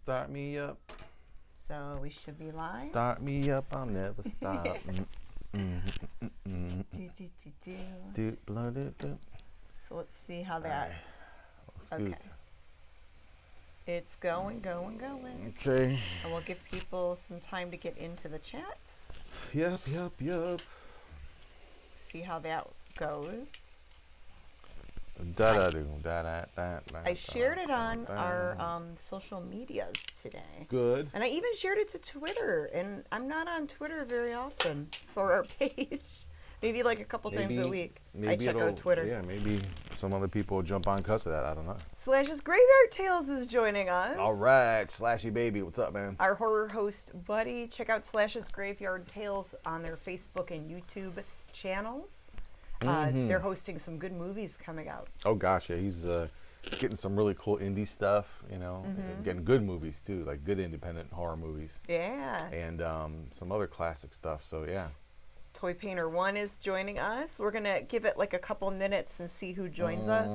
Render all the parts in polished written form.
Start me up. So we should be live. Start me up, I'll never stop. So let's see how that. Looks Okay. good. It's going. Okay. And we'll give people some time to get into the chat. Yep. See how that goes. I shared it on our social medias today. Good. And I even shared it to Twitter. And I'm not on Twitter very often for our page. Maybe like a couple times a week. I check out Twitter. Yeah, maybe some other people will jump on because of that. I don't know. Slash's Graveyard Tales is joining us. All right, Slashy baby, what's up, man? Our horror host buddy. Check out Slash's Graveyard Tales on their Facebook and YouTube channels. They're hosting some good movies coming out. Oh gosh, yeah, he's getting some really cool indie stuff, you know, and getting good movies too, like good independent horror movies. Yeah. And some other classic stuff. So yeah. Toy Painter 1 is joining us. We're gonna give it like a couple minutes and see who joins us.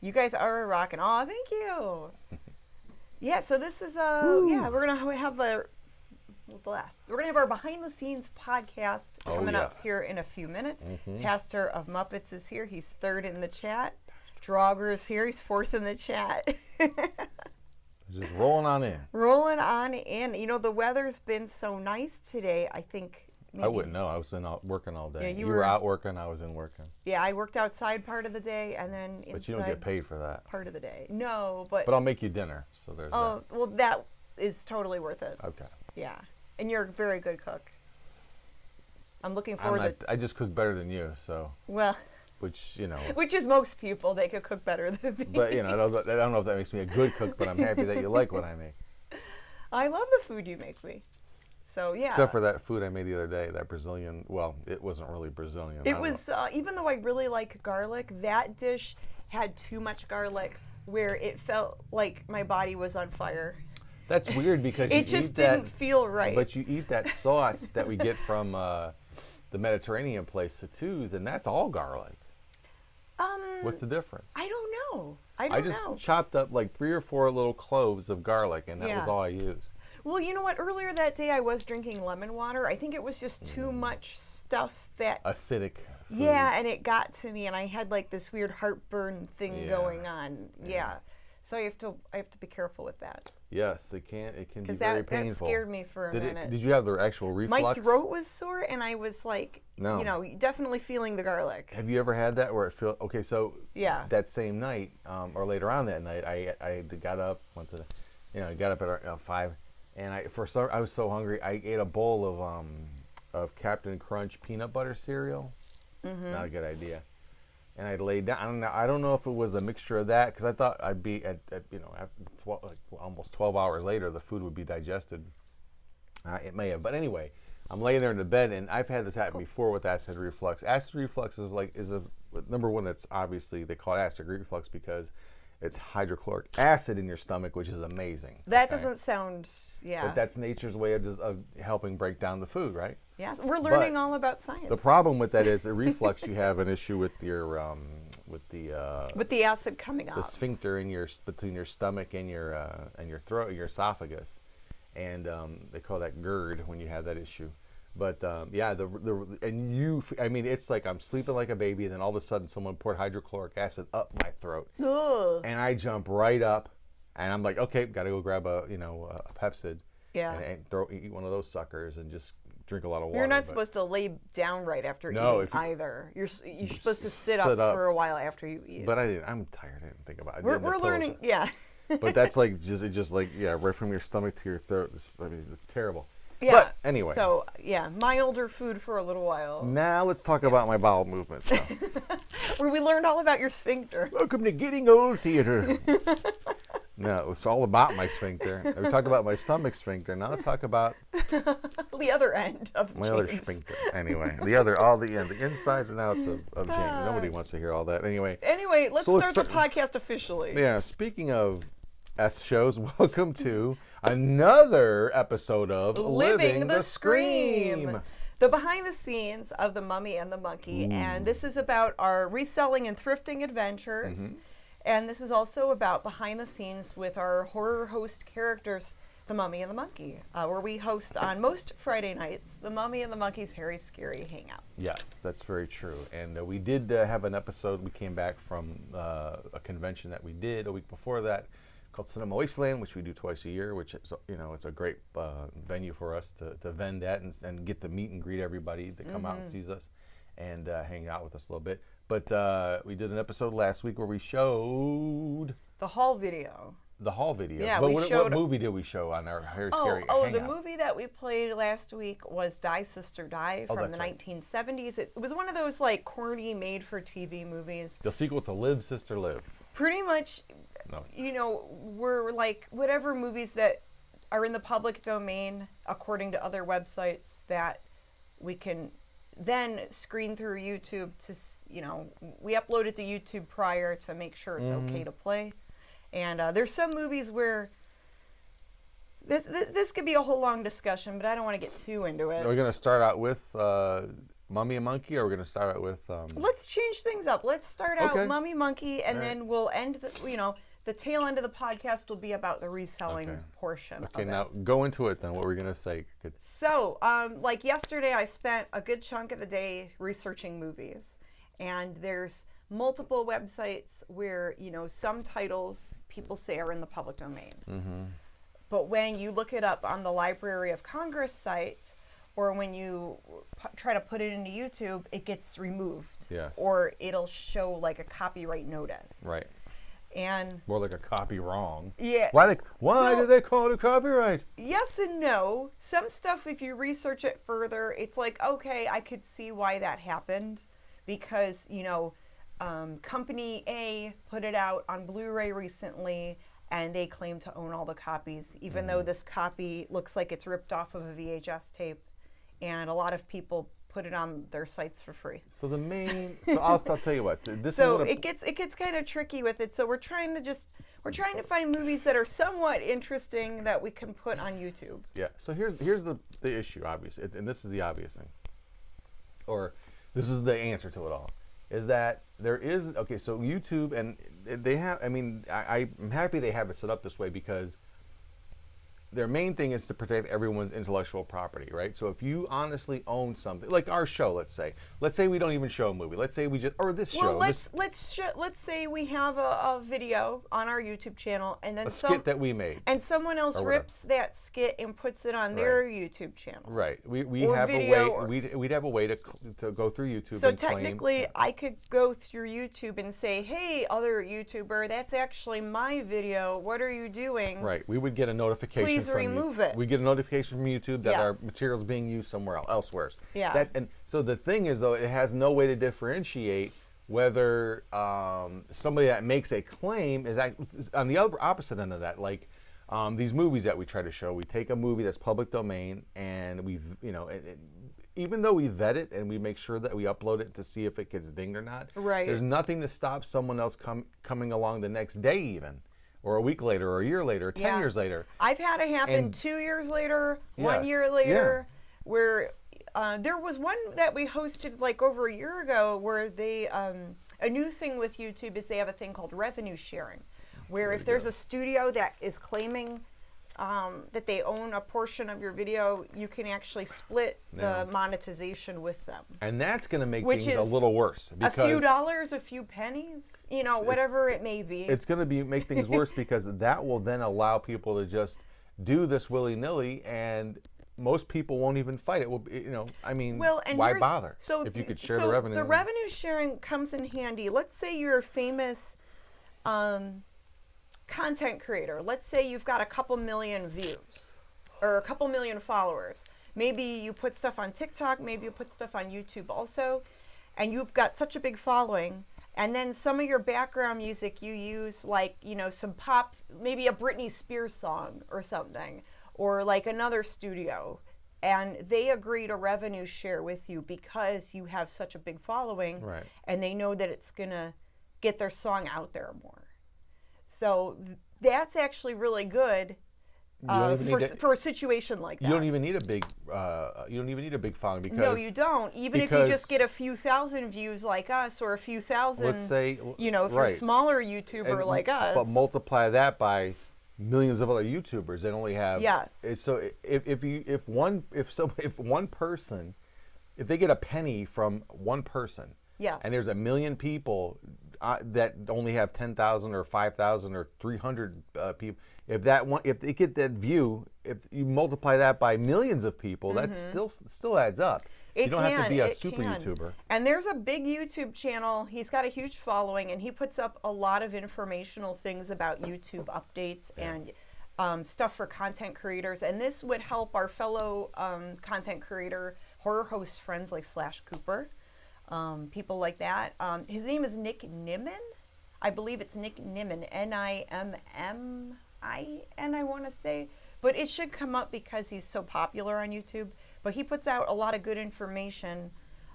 You guys are rocking. Oh, thank you. Yeah. So this is we're gonna have our behind the scenes podcast coming up here in a few minutes. Pastor of Muppets is here. He's third in the chat. Draugr is here. He's fourth in the chat. Just rolling on in. Rolling on in. You know, the weather's been so nice today. I think. Maybe. I wouldn't know. I was working all day. Yeah, you were out working. I was in working. Yeah, I worked outside part of the day and then inside. But you don't get paid for that. Part of the day. No, but. But I'll make you dinner. So there's that. Oh, well, that is totally worth it. Okay. Yeah, and you're a very good cook. I'm looking forward to. I just cook better than you, so. Well. Which, you know. Which is most people. They could cook better than me. But, you know, I don't know if that makes me a good cook, but I'm happy that you like what I make. I love the food you make me. So, yeah. Except for that food I made the other day, that Brazilian, well, it wasn't really Brazilian. It was, even though I really like garlic, that dish had too much garlic where it felt like my body was on fire. That's weird because it just didn't feel right. But you eat that sauce that we get from the Mediterranean place, Satoo's, and that's all garlic. What's the difference? I don't know. I just chopped up like 3 or 4 little cloves of garlic, and that was all I used. Well, you know what? Earlier that day, I was drinking lemon water. I think it was just too much stuff that... Acidic foods. Yeah, and it got to me, and I had like this weird heartburn thing going on. Yeah. So I have to be careful with that. Yes, it can be very painful. That scared me for a minute. Did you have the actual reflux? My throat was sore, and I was like, you know, definitely feeling the garlic. Have you ever had that where it feels okay? So that same night, or later on that night, I got up, got up at 5, and I was so hungry. I ate a bowl of Captain Crunch peanut butter cereal. Not a good idea. And I laid down. I don't know if it was a mixture of that because I thought I'd be at almost 12 hours later the food would be digested. It may have, but anyway, I'm laying there in the bed and I've had this happen before with acid reflux. Acid reflux is a number one. That's obviously they call it acid reflux because it's hydrochloric acid in your stomach, which is amazing. That doesn't sound But that's nature's way of helping break down the food, right? Yeah, we're learning all about science. The problem with that is a reflux. You have an issue with your with the acid coming out. The sphincter between your stomach and your throat, your esophagus, and they call that GERD when you have that issue. But it's like I'm sleeping like a baby, and then all of a sudden someone poured hydrochloric acid up my throat, and I jump right up, and I'm like, okay, got to go grab a Pepsid, and eat one of those suckers, and just drink a lot of water. You're not supposed to lay down right after eating either. You're supposed to sit up for a while after you eat. But I didn't. I'm tired. I didn't think about it. We're learning, But that's like right from your stomach to your throat. It's terrible. Yeah. But anyway. So milder food for a little while. Now let's talk about my bowel movements. Where we learned all about your sphincter. Welcome to Getting Old Theater. No, it's all about my sphincter. We talked about my stomach sphincter. Now let's talk about the other end of my other sphincter. Anyway, the insides and outs of James. Nobody wants to hear all that. Anyway, let's start the podcast officially. Yeah. Speaking of S shows, welcome to another episode of Living the Scream. The behind the scenes of the Mummy and the Monkey, and this is about our reselling and thrifting adventures. And this is also about behind the scenes with our horror host characters, the Mummy and the Monkey, where we host on most Friday nights the Mummy and the Monkey's Harry Scary Hangout. Yes, that's very true. And we did have an episode. We came back from a convention that we did a week before that called Cinema Wasteland, which we do twice a year, which is, it's a great venue for us to vend at and get to meet and greet everybody that come out and sees us and hang out with us a little bit. But we did an episode last week where we showed the haul video. The haul videos. Yeah, but what movie did we show on our Harry Scary Hangout? The movie that we played last week was Die Sister Die from the 1970s. It was one of those like corny made-for-TV movies. The sequel to Live, Sister, Live. Pretty much, we're like whatever movies that are in the public domain, according to other websites, that we can then screen through YouTube to, we upload it to YouTube prior to make sure it's okay to play. And there's some movies where this could be a whole long discussion, but I don't want to get too into it. Are we going to start out with Mummy and Monkey, or are we going to start out with... Let's change things up. Let's start out Mummy Monkey, and then we'll end, the tail end of the podcast will be about the reselling portion of it. Okay, now go into it then. What were we going to say? Good. So, like yesterday, I spent a good chunk of the day researching movies. And there's multiple websites where, some titles people say are in the public domain. Mm-hmm. But when you look it up on the Library of Congress site, or when you try to put it into YouTube, it gets removed. Yes. Or it'll show like a copyright notice. Right. And more like a copy wrong. Yeah. Why do they call it a copyright? Yes and no. Some stuff, if you research it further, it's like, okay, I could see why that happened. Because, Company A put it out on Blu-ray recently, and they claim to own all the copies, even though this copy looks like it's ripped off of a VHS tape, and a lot of people put it on their sites for free. So I'll tell you what. It gets kind of tricky with it. So we're trying to find movies that are somewhat interesting that we can put on YouTube. Yeah. So here's the issue, obviously, and this is the obvious thing, or this is the answer to it all, is that there is, so YouTube, and they have, I'm happy they have it set up this way, because their main thing is to protect everyone's intellectual property, right? So if you honestly own something, like our show, let's say we don't even show a movie. Let's say we just, or this show. Let's say we have a video on our YouTube channel, and then a skit that we made, and someone else rips that skit and puts it on their YouTube channel. Right. We'd have a way to go through YouTube. So technically, I could go through YouTube and say, "Hey, other YouTuber, that's actually my video. What are you doing?" Right. We would get a notification. Please remove it. We get a notification from YouTube that our material is being used somewhere elsewhere. Yeah. And so the thing is, though, it has no way to differentiate whether somebody that makes a claim is on the opposite end of that. Like these movies that we try to show, we take a movie that's public domain, and even though we vet it and we make sure that we upload it to see if it gets dinged or not. Right. There's nothing to stop someone else coming along the next day, even. Or a week later, or a year later, or 10 years later. I've had it happen 2 years later, 1 year later, where there was one that we hosted like over a year ago where they, a new thing with YouTube is they have a thing called revenue sharing, where if there's a studio that is claiming that they own a portion of your video, you can actually split the monetization with them. And that's going to make things a little worse. Because a few dollars, a few pennies, whatever it may be. It's going to make things worse, because that will then allow people to just do this willy-nilly, and most people won't even fight it. Why bother if you could share the revenue? The revenue sharing comes in handy. Let's say you're a famous content creator. Let's say you've got a couple million views or a couple million followers. Maybe you put stuff on TikTok, maybe you put stuff on YouTube also, and you've got such a big following, and then some of your background music you use, like, some pop, maybe a Britney Spears song or something, or like another studio, and they agree to revenue share with you because you have such a big following, right, and they know that it's gonna get their song out there more. So that's actually really good for a situation like that. You don't even need a big. You don't even need a big following because. No, you don't. Even if you just get a few thousand views like us, or a few thousand. Let's say. If you're a smaller YouTuber like us. But multiply that by millions of other YouTubers that only have. Yes. So if one person, if they get a penny from one person. Yes. And there's a million people that only have 10,000 or 5,000 or 300 people. If they get that view, if you multiply that by millions of people, that still adds up. You don't have to be a super YouTuber. And there's a big YouTube channel. He's got a huge following, and he puts up a lot of informational things about YouTube updates and stuff for content creators. And this would help our fellow content creator horror host friends like Slash Cooper. People like that. His name is Nick Nimmin. I believe it's Nick Nimmin, Nimmin, I want to say. But it should come up because he's so popular on YouTube. But he puts out a lot of good information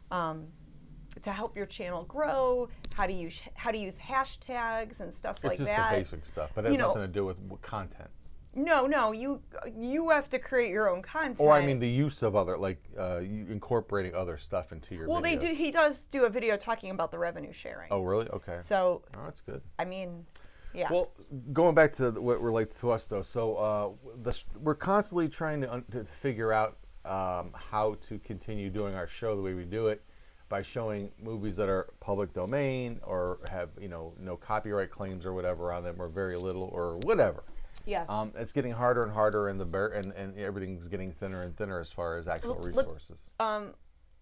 to help your channel grow, how to use hashtags and stuff like that. It's just the basic stuff, but it has nothing to do with content. No, you have to create your own content. Or I mean the use of other, you incorporating other stuff into your videos. He does do a video talking about the revenue sharing. Oh, really? Okay. So, that's good. I mean, yeah. Well, going back to what relates to us, though, so we're constantly trying to figure out how to continue doing our show the way we do it by showing movies that are public domain or have, no copyright claims or whatever on them, or very little or whatever. Yes. It's getting harder and harder, and and everything's getting thinner and thinner as far as actual resources.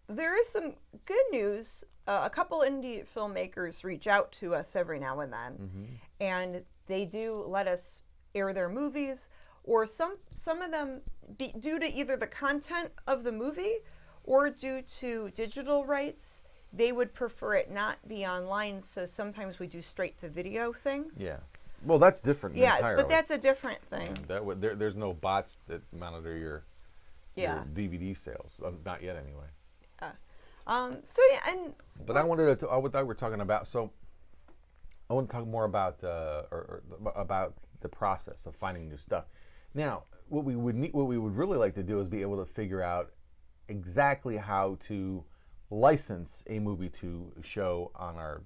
There is some good news. A couple indie filmmakers reach out to us every now and then, and they do let us air their movies, or some of them due to either the content of the movie or due to digital rights, they would prefer it not be online. So sometimes we do straight to video things. Yeah. Well, that's different. Yes, entirely. but that's a different thing. There's no bots that monitor your DVD sales. Not yet, anyway. But I wanted to. I thought we were talking about. So, I want to talk more about about the process of finding new stuff. Now, what we would really like to do is be able to figure out exactly how to license a movie to show on our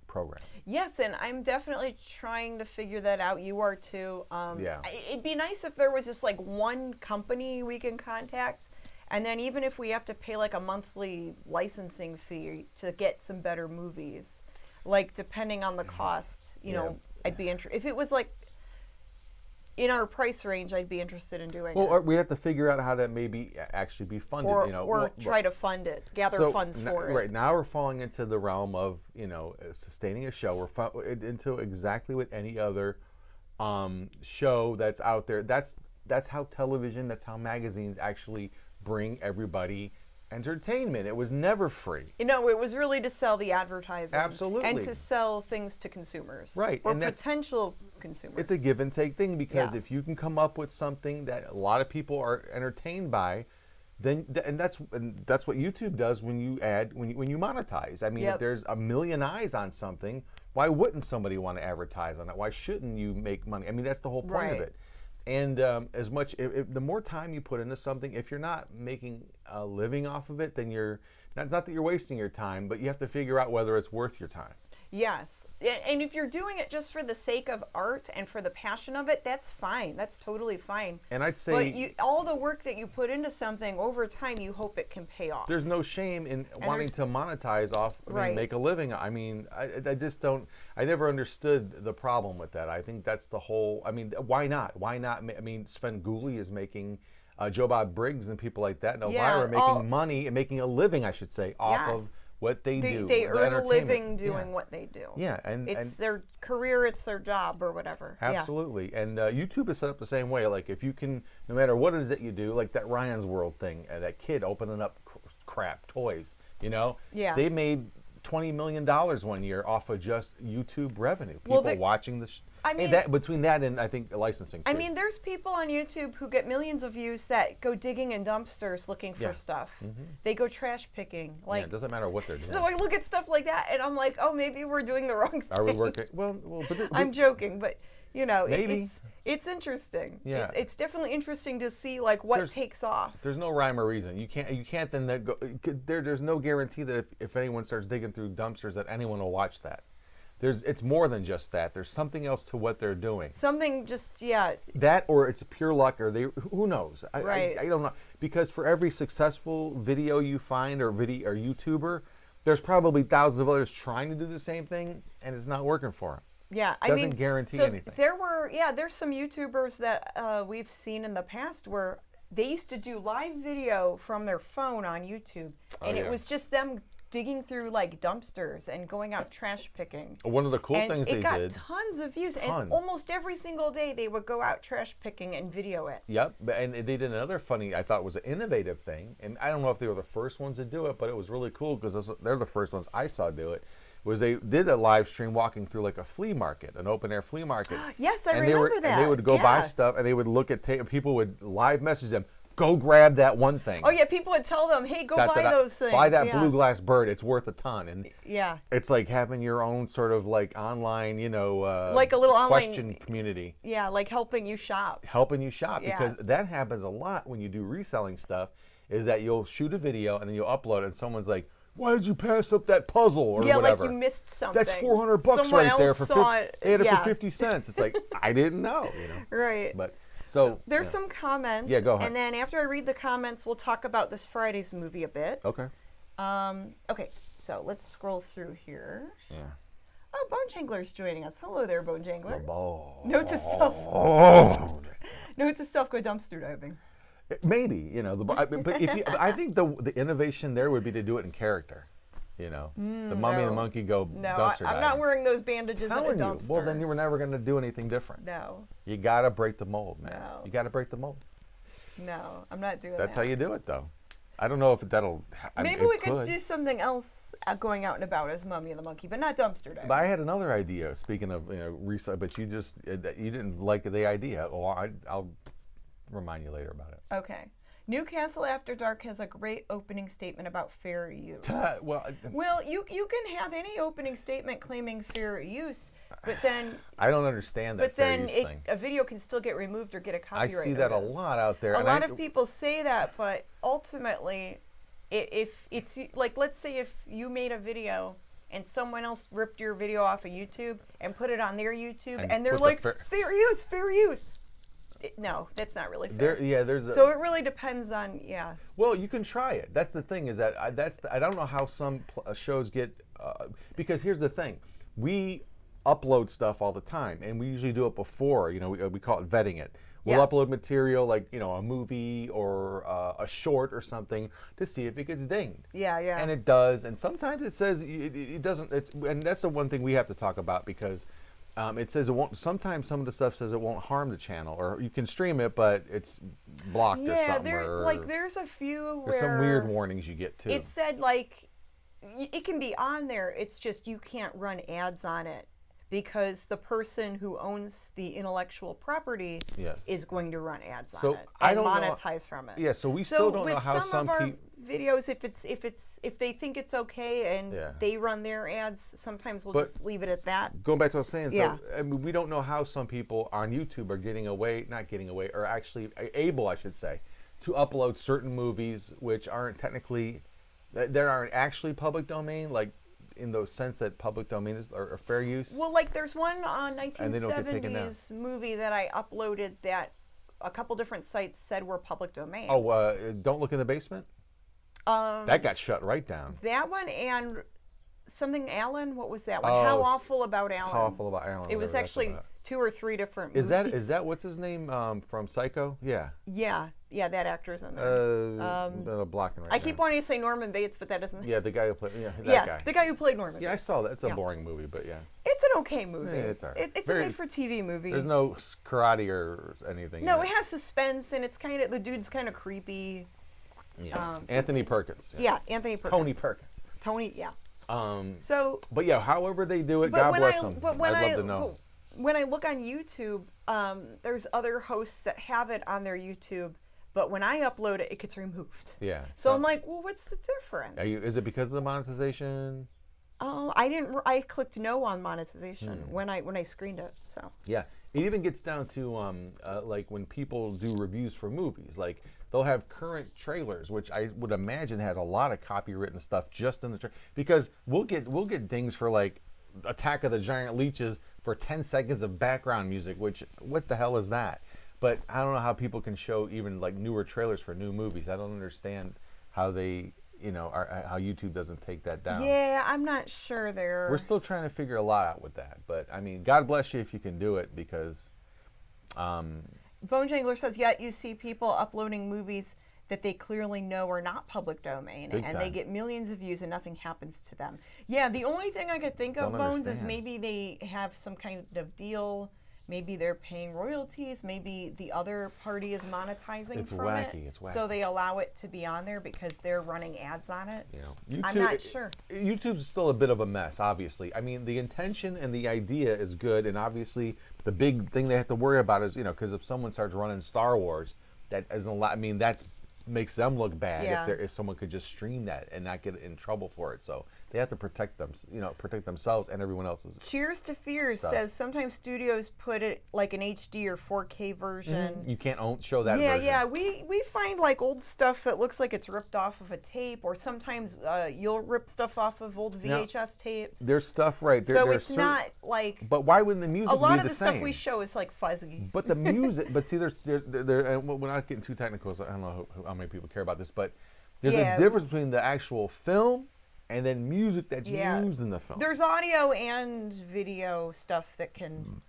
program. Yes, and I'm definitely trying to figure that out. You are too. Yeah. It'd be nice if there was just one company we can contact, and then even if we have to pay a monthly licensing fee to get some better movies, depending on the cost, I'd be interested. If it was in our price range, I'd be interested in doing it. Well, we have to figure out how that maybe actually be funded, or try to fund it, gather funds for it. Right now, we're falling into the realm of sustaining a show. We're into exactly what any other show that's out there. That's how television, that's how magazines actually bring everybody entertainment. It was never free. It was really to sell the advertising. Absolutely. And to sell things to consumers. Right. Or potential consumers. It's a give and take thing, because if you can come up with something that a lot of people are entertained by, then that's what YouTube does when you monetize. I mean, if there's a million eyes on something, why wouldn't somebody want to advertise on it? Why shouldn't you make money? I mean, that's the whole point of it. And the more time you put into something, if you're not making a living off of it, then it's not that you're wasting your time, but you have to figure out whether it's worth your time. Yes. And if you're doing it just for the sake of art and for the passion of it, that's fine. That's totally fine. And I'd say... But all the work that you put into something, over time, you hope it can pay off. There's no shame in wanting to monetize off, make a living. I mean, I just don't... I never understood the problem with that. I think that's the whole... I mean, why not? Why not? I mean, Sven Gulli is making... Joe Bob Briggs and people like that, and Elvira making money and making a living, I should say, off of what they do. They earn a living doing what they do. Yeah, and it's their career, it's their job or whatever. Absolutely. Yeah. And YouTube is set up the same way. If you can, no matter what it is that you do, like that Ryan's World thing, that kid opening up crap toys, they made $20 million one year off of just YouTube revenue. People watching the. Between that and I think licensing too. I mean, there's people on YouTube who get millions of views that go digging in dumpsters looking for stuff. They go trash picking. It doesn't matter what they're doing. So I look at stuff like that and I'm like, oh, maybe we're doing the wrong thing. Are we working? Well, I'm joking, but maybe It's interesting. Yeah. It's definitely interesting to see like what takes off. There's no rhyme or reason. You can't then go. There's no guarantee that if anyone starts digging through dumpsters that anyone will watch that. It's more than just that. There's something else to what they're doing. Something just That, or it's pure luck, or who knows? Right. I don't know, because for every successful video you find or YouTuber, there's probably thousands of others trying to do the same thing, and it's not working for them. Yeah, Doesn't guarantee anything. There's some YouTubers that we've seen in the past where they used to do live video from their phone on YouTube, and it was just them digging through like dumpsters and going out trash picking. One of the cool things they did. It got tons of views, and almost every single day they would go out trash picking and video it. Yep, and they did another funny, I thought was an innovative thing, and I don't know if they were the first ones to do it, but it was really cool because they're the first ones I saw do it. Was they did a live stream walking through like a flea market, an open air flea market. Yes, I remember that. And they would go buy stuff, and they would look at people would live message them, go grab that one thing. Oh yeah, people would tell them, hey, go buy those things. Buy that blue glass bird, it's worth a ton. And yeah, it's like having your own sort of like online, like a little question online community. Yeah, like helping you shop. Because that happens a lot when you do reselling stuff. Is that you'll shoot a video and then you'll upload it, and someone's like, why did you pass up that puzzle or whatever? Yeah, like you missed something. That's $400 Someone right there else for saw it. They had it for 50 cents. It's like, I didn't know, Right. But so there's some comments. Yeah, go ahead. And then after I read the comments, we'll talk about this Friday's movie a bit. Okay. Okay, so let's scroll through here. Yeah. Oh, Bone Jangler's joining us. Hello there, Bone Jangler. Note to self, go dumpster diving. Maybe, but I think the innovation there would be to do it in character. The mummy and the monkey go dumpster diving. I'm not wearing those bandages in a dumpster. Well, then you were never going to do anything different. No. You got to break the mold, man. No. You got to break the mold. No, I'm not doing that. That's how you do it, though. I don't know if that'll. Maybe we could do something else going out and about as Mummy and the Monkey, but not dumpster diving. But I had another idea. Speaking of research, but you didn't like the idea. Well, I'll remind you later about it. Okay. Newcastle After Dark has a great opening statement about fair use. Well, you can have any opening statement claiming fair use, but then I don't understand that. But then a video can still get removed or get a copyright. I see that a lot out there. A lot of people say that, but ultimately, if it's like, let's say if you made a video and someone else ripped your video off of YouTube and put it on their YouTube, and they're like, fair use. No, that's not really fair. So it really depends on, Well, you can try it. That's the thing, is that I don't know how some shows get, because here's the thing. We upload stuff all the time, and we usually do it before, we call it vetting it. We'll upload material like, a movie or a short or something to see if it gets dinged. Yeah. And it does, and sometimes it says it doesn't, and that's the one thing we have to talk about, because it says it won't. Sometimes some of the stuff says it won't harm the channel, or you can stream it, but it's blocked or something. Yeah, there's a few. There's some weird warnings you get too. It said like it can be on there. It's just you can't run ads on it because the person who owns the intellectual property is going to run ads on it and monetize from it. Yeah, so we still don't know how some people. Videos, if they think it's okay and they run their ads, sometimes we'll just leave it at that. Going back to what I was saying, so I mean, we don't know how some people on YouTube are not getting away, or actually able, I should say, to upload certain movies which aren't technically, that aren't actually public domain, like in the sense that public domain is or fair use. Well, like there's one 1970s movie that I uploaded that a couple different sites said were public domain. Oh, Don't Look in the Basement? That got shut right down. That one and something Alan. What was that one? How Awful About Alan? How Awful About Alan. It was actually 2 or 3 different movies. Is that what's his name from Psycho? Yeah. Yeah, that actor's in there. Blocking right I keep wanting to say Norman Bates, but that doesn't. Yeah, the guy who played. Guy. The guy who played Norman. Yeah, I saw that. It's a boring movie, but it's an okay movie. Yeah, it's alright. It's a made-for-TV movie. There's no karate or anything. No, it has suspense, and it's the dude's kind of creepy. Yeah. Anthony Perkins. Yeah, Anthony Perkins. Tony Perkins. Tony, yeah. But however they do it, God bless them. I'd love to know. When I look on YouTube, there's other hosts that have it on their YouTube, but when I upload it, it gets removed. Yeah. So I'm like, well, what's the difference? Is it because of the monetization? I clicked no on monetization when I screened it. So. Yeah, It even gets down to like when people do reviews for movies, like they'll have current trailers, which I would imagine has a lot of copywritten stuff just in the trailer, because we'll get dings for like Attack of the Giant Leeches for 10 seconds of background music, which what the hell is that? But I don't know how people can show even like newer trailers for new movies. I don't understand how they, how YouTube doesn't take that down. Yeah, I'm not sure there. We're still trying to figure a lot out with that. But I mean, God bless you if you can do it, because Bone Jangler says, yet you see people uploading movies that they clearly know are not public domain, and they get millions of views and nothing happens to them. Yeah, the only thing I could think of, Bones, is maybe they have some kind of deal. Maybe they're paying royalties. Maybe the other party is monetizing from it. It's wacky. So they allow it to be on there because they're running ads on it. YouTube, I'm not sure. YouTube's still a bit of a mess, obviously. I mean, the intention and the idea is good, and obviously the big thing they have to worry about is, because if someone starts running Star Wars, that isn't a lot. I mean, that makes them look bad if someone could just stream that and not get in trouble for it. So they have to protect them, protect themselves and everyone else's. Cheers to Fears says sometimes studios put it like an HD or 4K version. You can't show that version. Yeah. We find like old stuff that looks like it's ripped off of a tape, or sometimes you'll rip stuff off of old VHS tapes. There's stuff so it's not like. But why wouldn't the music be the same? A lot of the stuff we show is like fuzzy. But the music. But see, and we're not getting too technical. So I don't know how many people care about this, but there's a difference between the actual film and then music that's used in the film. There's audio and video stuff that can.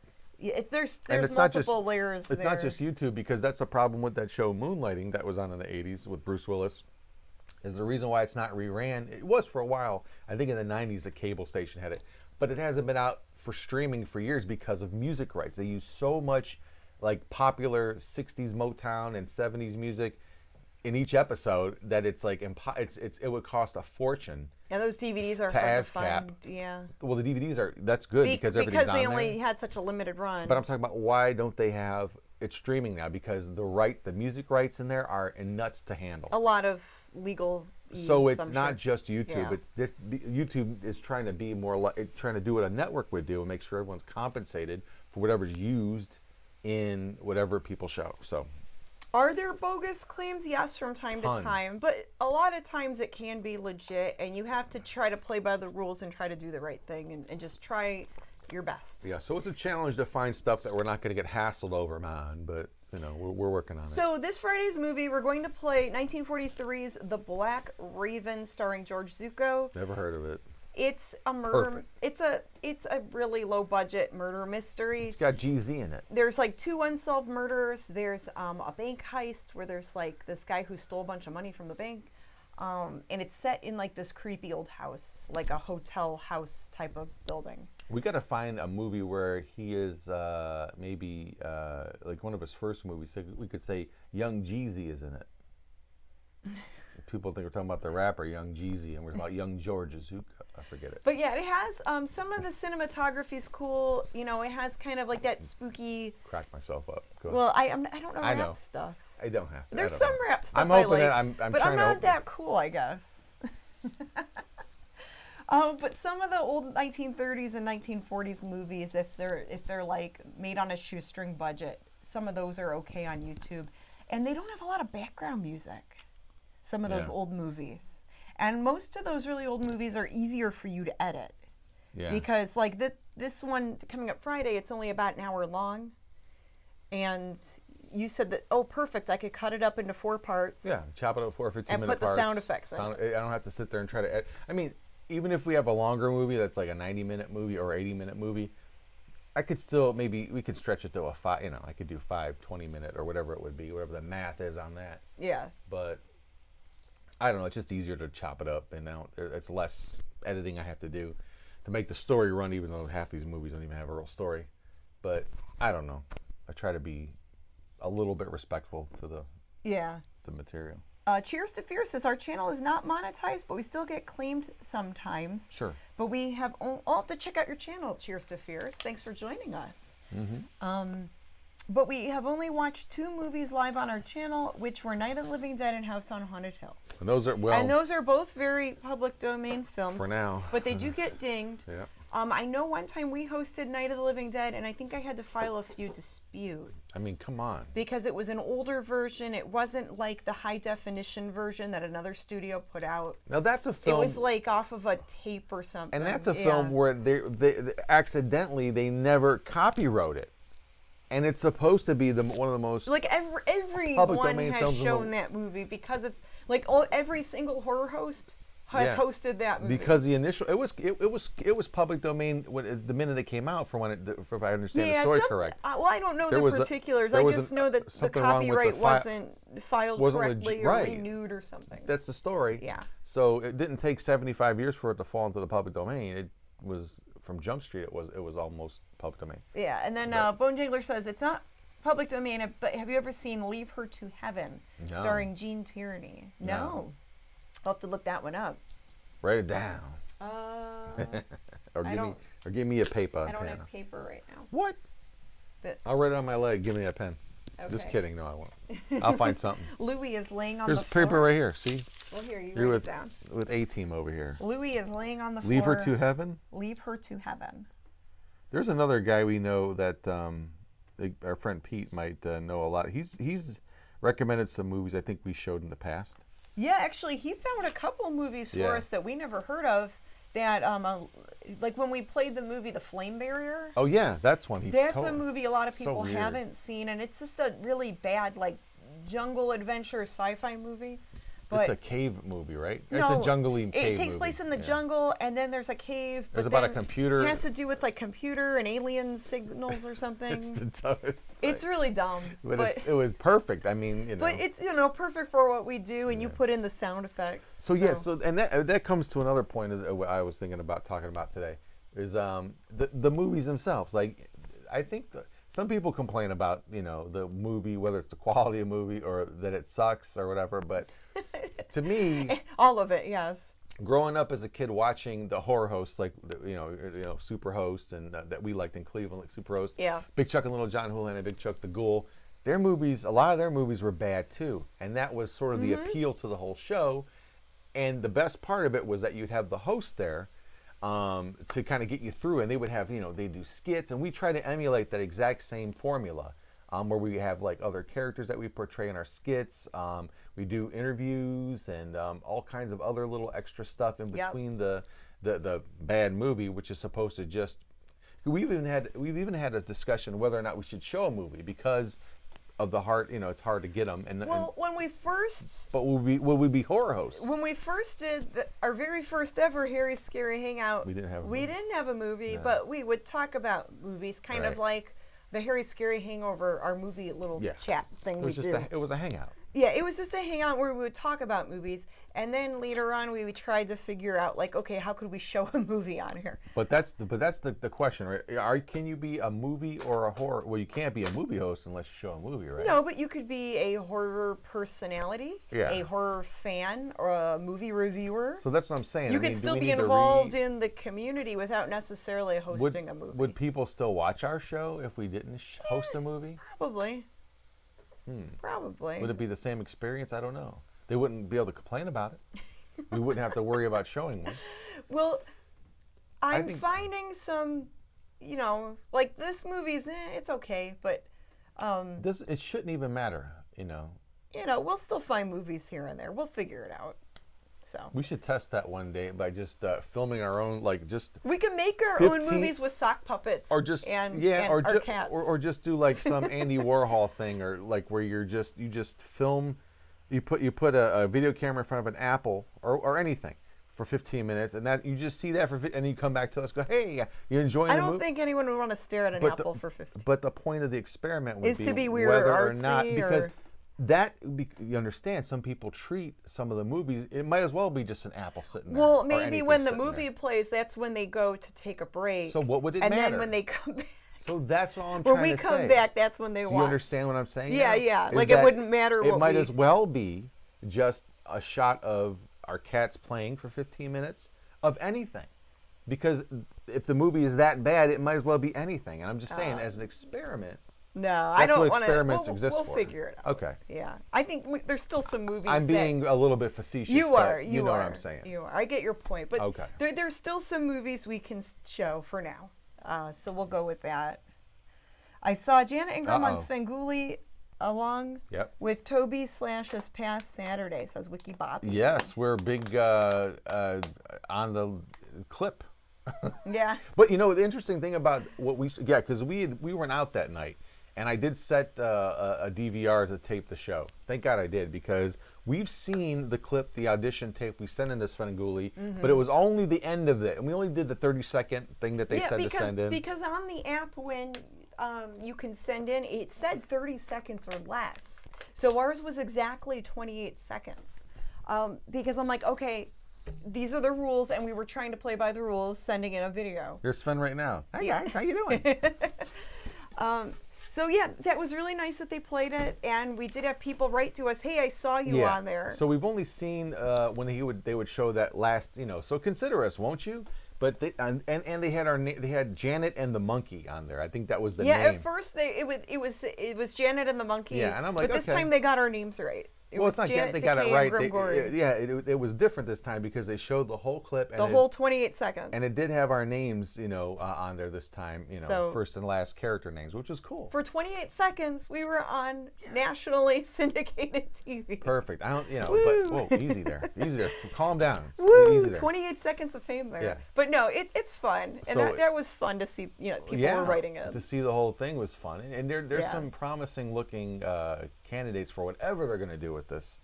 There's multiple layers. It's not just YouTube, because that's a problem with that show Moonlighting that was on in the 80s with Bruce Willis. Is the reason why it's not reran. It was for a while. I think in the 90s a cable station had it, but it hasn't been out for streaming for years because of music rights. They use so much like popular 60s Motown and 70s music in each episode that it's like it would cost a fortune. Yeah, those DVDs are hard to find. Yeah. Well, the DVDs that's good because everything's on there. Because they only had such a limited run. But I'm talking about why don't they have it streaming now? Because the music rights in there are nuts to handle. A lot of legal. So it's not just YouTube. Yeah. YouTube is trying to be more trying to do what a network would do and make sure everyone's compensated for whatever's used in whatever people show. So. Are there bogus claims? Yes, from time to time. But a lot of times it can be legit, and you have to try to play by the rules and try to do the right thing and just try your best. Yeah, so it's a challenge to find stuff that we're not going to get hassled over, man, but we're working on it. So this Friday's movie, we're going to play 1943's The Black Raven, starring George Zucco. Never heard of it. It's a murder. Perfect. It's a really low budget murder mystery. It's got Jeezy in it. There's like 2 unsolved murders. There's a bank heist where there's like this guy who stole a bunch of money from the bank, and it's set in like this creepy old house, like a hotel house type of building. We got to find a movie where he is maybe like one of his first movies. So we could say Young Jeezy is in it. People think we're talking about the rapper Young Jeezy, and we're talking about Young George Zucco. I forget it. But yeah, it has some of the cinematography's cool. It has kind of like that spooky. Crack myself up. Well, I don't know rap stuff. I don't have to. There's some rap stuff. I'm hoping like, that I'm but trying I'm not that cool, I guess. But some of the old 1930s and 1940s movies, if they're like made on a shoestring budget, some of those are okay on YouTube, and they don't have a lot of background music. Some of those old movies. And most of those really old movies are easier for you to edit. Yeah. Because like this one coming up Friday, it's only about an hour long. And you said that, perfect, I could cut it up into 4 parts. Yeah, chop it up 4 15-minute parts. And put the sound effects in. I don't have to sit there and try to edit. I mean, even if we have a longer movie that's like a 90-minute movie or 80-minute movie, I could still, maybe we could stretch it to a 5, I could do 5 20-minute or whatever it would be, whatever the math is on that. Yeah. But I don't know, it's just easier to chop it up, and it's less editing I have to do to make the story run, even though half these movies don't even have a real story. But I don't know. I try to be a little bit respectful to the material. Cheers to Fear says our channel is not monetized, but we still get claimed sometimes. Sure. But we have I'll have to check out your channel, Cheers to Fears. Thanks for joining us. Mm-hmm. But we have only watched 2 movies live on our channel, which were Night of the Living Dead and House on Haunted Hill. And those are both very public domain films. For now. But they do get dinged. Yeah. I know one time we hosted Night of the Living Dead, and I think I had to file a few disputes. I mean, come on. Because it was an older version. It wasn't like the high definition version that another studio put out. Now that's a film. It was like off of a tape or something. And that's a film where they accidentally they never copywrote it. And it's supposed to be one of the most like everyone has shown that movie because it's like every single horror host has hosted that movie. Because the initial it was public domain the minute it came out, if I understand the story correct. Well, I don't know the particulars. I just know that the copyright wasn't filed correctly or renewed or something. That's the story. Yeah. So it didn't take 75 years for it to fall into the public domain. It was from Jump Street. It was almost public domain. Yeah, and then Bone Jangler says it's not public domain, but have you ever seen Leave Her to Heaven, starring Gene Tierney? No. I'll have to look that one up. Write it down. Or give me a paper. I don't have paper right now. What? But I'll write it on my leg. Give me that pen. Okay. Just kidding. No, I won't. I'll find something. Louis is laying on There's the floor. paper right here. See? Well, here, You're write it down. With A-Team over here. Louis is laying on the floor. Leave Her to Heaven? Leave Her to Heaven. There's another guy we know that our friend Pete might know a lot. He's recommended some movies I think we showed in the past. Yeah, actually, he found a couple movies for us that we never heard of. That like when we played the movie The Flame Barrier. Oh yeah, that's one. That's a movie a lot of people haven't seen, and it's just a really bad like jungle adventure sci-fi movie. But it's a cave movie, right? No, it's a jungly cave It takes place in the jungle, and then there's a cave. There's about a computer. It has to do with like computer and alien signals or something. It's the dumbest thing. It's really dumb. But it was perfect. I mean, you know. But it's perfect for what we do, and you put in the sound effects. So and that comes to another point of what I was thinking about talking about today is the movies themselves. Like, I think some people complain about the movie, whether it's the quality of the movie or that it sucks or whatever, but to me, all of it, yes. Growing up as a kid watching the horror hosts like Super Host and that we liked in Cleveland, like Super Host, Big Chuck and Little John Houlihan and Big Chuck the Ghoul, a lot of their movies were bad too, and that was sort of the appeal to the whole show. And the best part of it was that you'd have the host there to kind of get you through, and they would have they do skits, and we try to emulate that exact same formula. Where we have like other characters that we portray in our skits. We do interviews and all kinds of other little extra stuff in between the bad movie, which is supposed to just. We've even had a discussion whether or not we should show a movie because of the heart. It's hard to get them. When we first. But will we be horror hosts? When we first did our very first ever Harry Scary Hangout, we didn't have a movie, but we would talk about movies, kind of like the Harry Scary Hangover, our movie little chat thing we did. It was a hangout. Yeah, it was just a hangout where we would talk about movies, and then later on we tried to figure out like, okay, how could we show a movie on here? But that's the question, right? Can you be a movie or a horror? Well, you can't be a movie host unless you show a movie, right? No, but you could be a horror personality, a horror fan, or a movie reviewer. So that's what I'm saying. You could still be involved in the community without necessarily hosting a movie. Would people still watch our show if we didn't host a movie? Probably. Probably. Would it be the same experience? I don't know. They wouldn't be able to complain about it. We wouldn't have to worry about showing one. Well, I'm finding some, like this movie's, it's okay, but it shouldn't even matter, we'll still find movies here and there. We'll figure it out. So we should test that one day by just filming our own, we can make our own movies with sock puppets, or just our cats, or just do like some Andy Warhol thing, or like where you just film, you put a video camera in front of an apple or anything for 15 minutes, and that you just see that and you come back to us, go, hey, you enjoying the movie? I don't think anyone would want to stare at an apple for 15. But the point of the experiment would is to be weird whether or artsy, or not, because. You understand, some people treat some of the movies, it might as well be just an apple sitting there. Well, maybe when the movie plays, that's when they go to take a break. So what would it matter? And then when they come back. So that's what I'm trying to say. When we come back, that's when they watch. Do you understand what I'm saying? Yeah. Like it wouldn't matter what it might as well be just a shot of our cats playing for 15 minutes of anything. Because if the movie is that bad, it might as well be anything. And I'm just saying, as an experiment, No, I don't want to. Experiments exist We'll for. figure it out. Okay. Yeah, I think there's still some movies. I'm being a little bit facetious. You are. You know what I'm saying. You are. I get your point, but okay. There's still some movies we can show for now. So we'll go with that. I saw Janet Ingram on Svengoolie along with Toby / This Past Saturday, says Wiki Bop. Yes, we're big on the clip. Yeah. But you know, the interesting thing about what because we weren't out that night, and I did set a DVR to tape the show. Thank God I did, because we've seen the clip, the audition tape we sent into Svengoolie, but it was only the end of it, and we only did the 30-second thing that they said to send in. Because on the app, when you can send in, it said 30 seconds or less. So ours was exactly 28 seconds. Because I'm like, okay, these are the rules, and we were trying to play by the rules, sending in a video. Here's Sven right now. Hi guys, how you doing? So yeah, that was really nice that they played it, and we did have people write to us, "Hey, I saw you on there." So we've only seen when they would show that last, so consider us, won't you? But they they had Janet and the Monkey on there. I think that was the name. Yeah, at first it was Janet and the Monkey. Yeah, and I'm like, but this time they got our names right. It's not Janet, they got it right. It was different this time because they showed the whole clip. And the whole 28 seconds. And it did have our names, on there this time, so first and last character names, which was cool. For 28 seconds, we were on nationally syndicated TV. Perfect. I don't, but whoa, easy there. Easy there. Calm down. Woo, easy there. 28 seconds of fame there. Yeah. But no, it's fun. And so, that was fun to see, people were writing it. To see the whole thing was fun. And there's some promising looking candidates for whatever they're going to do with this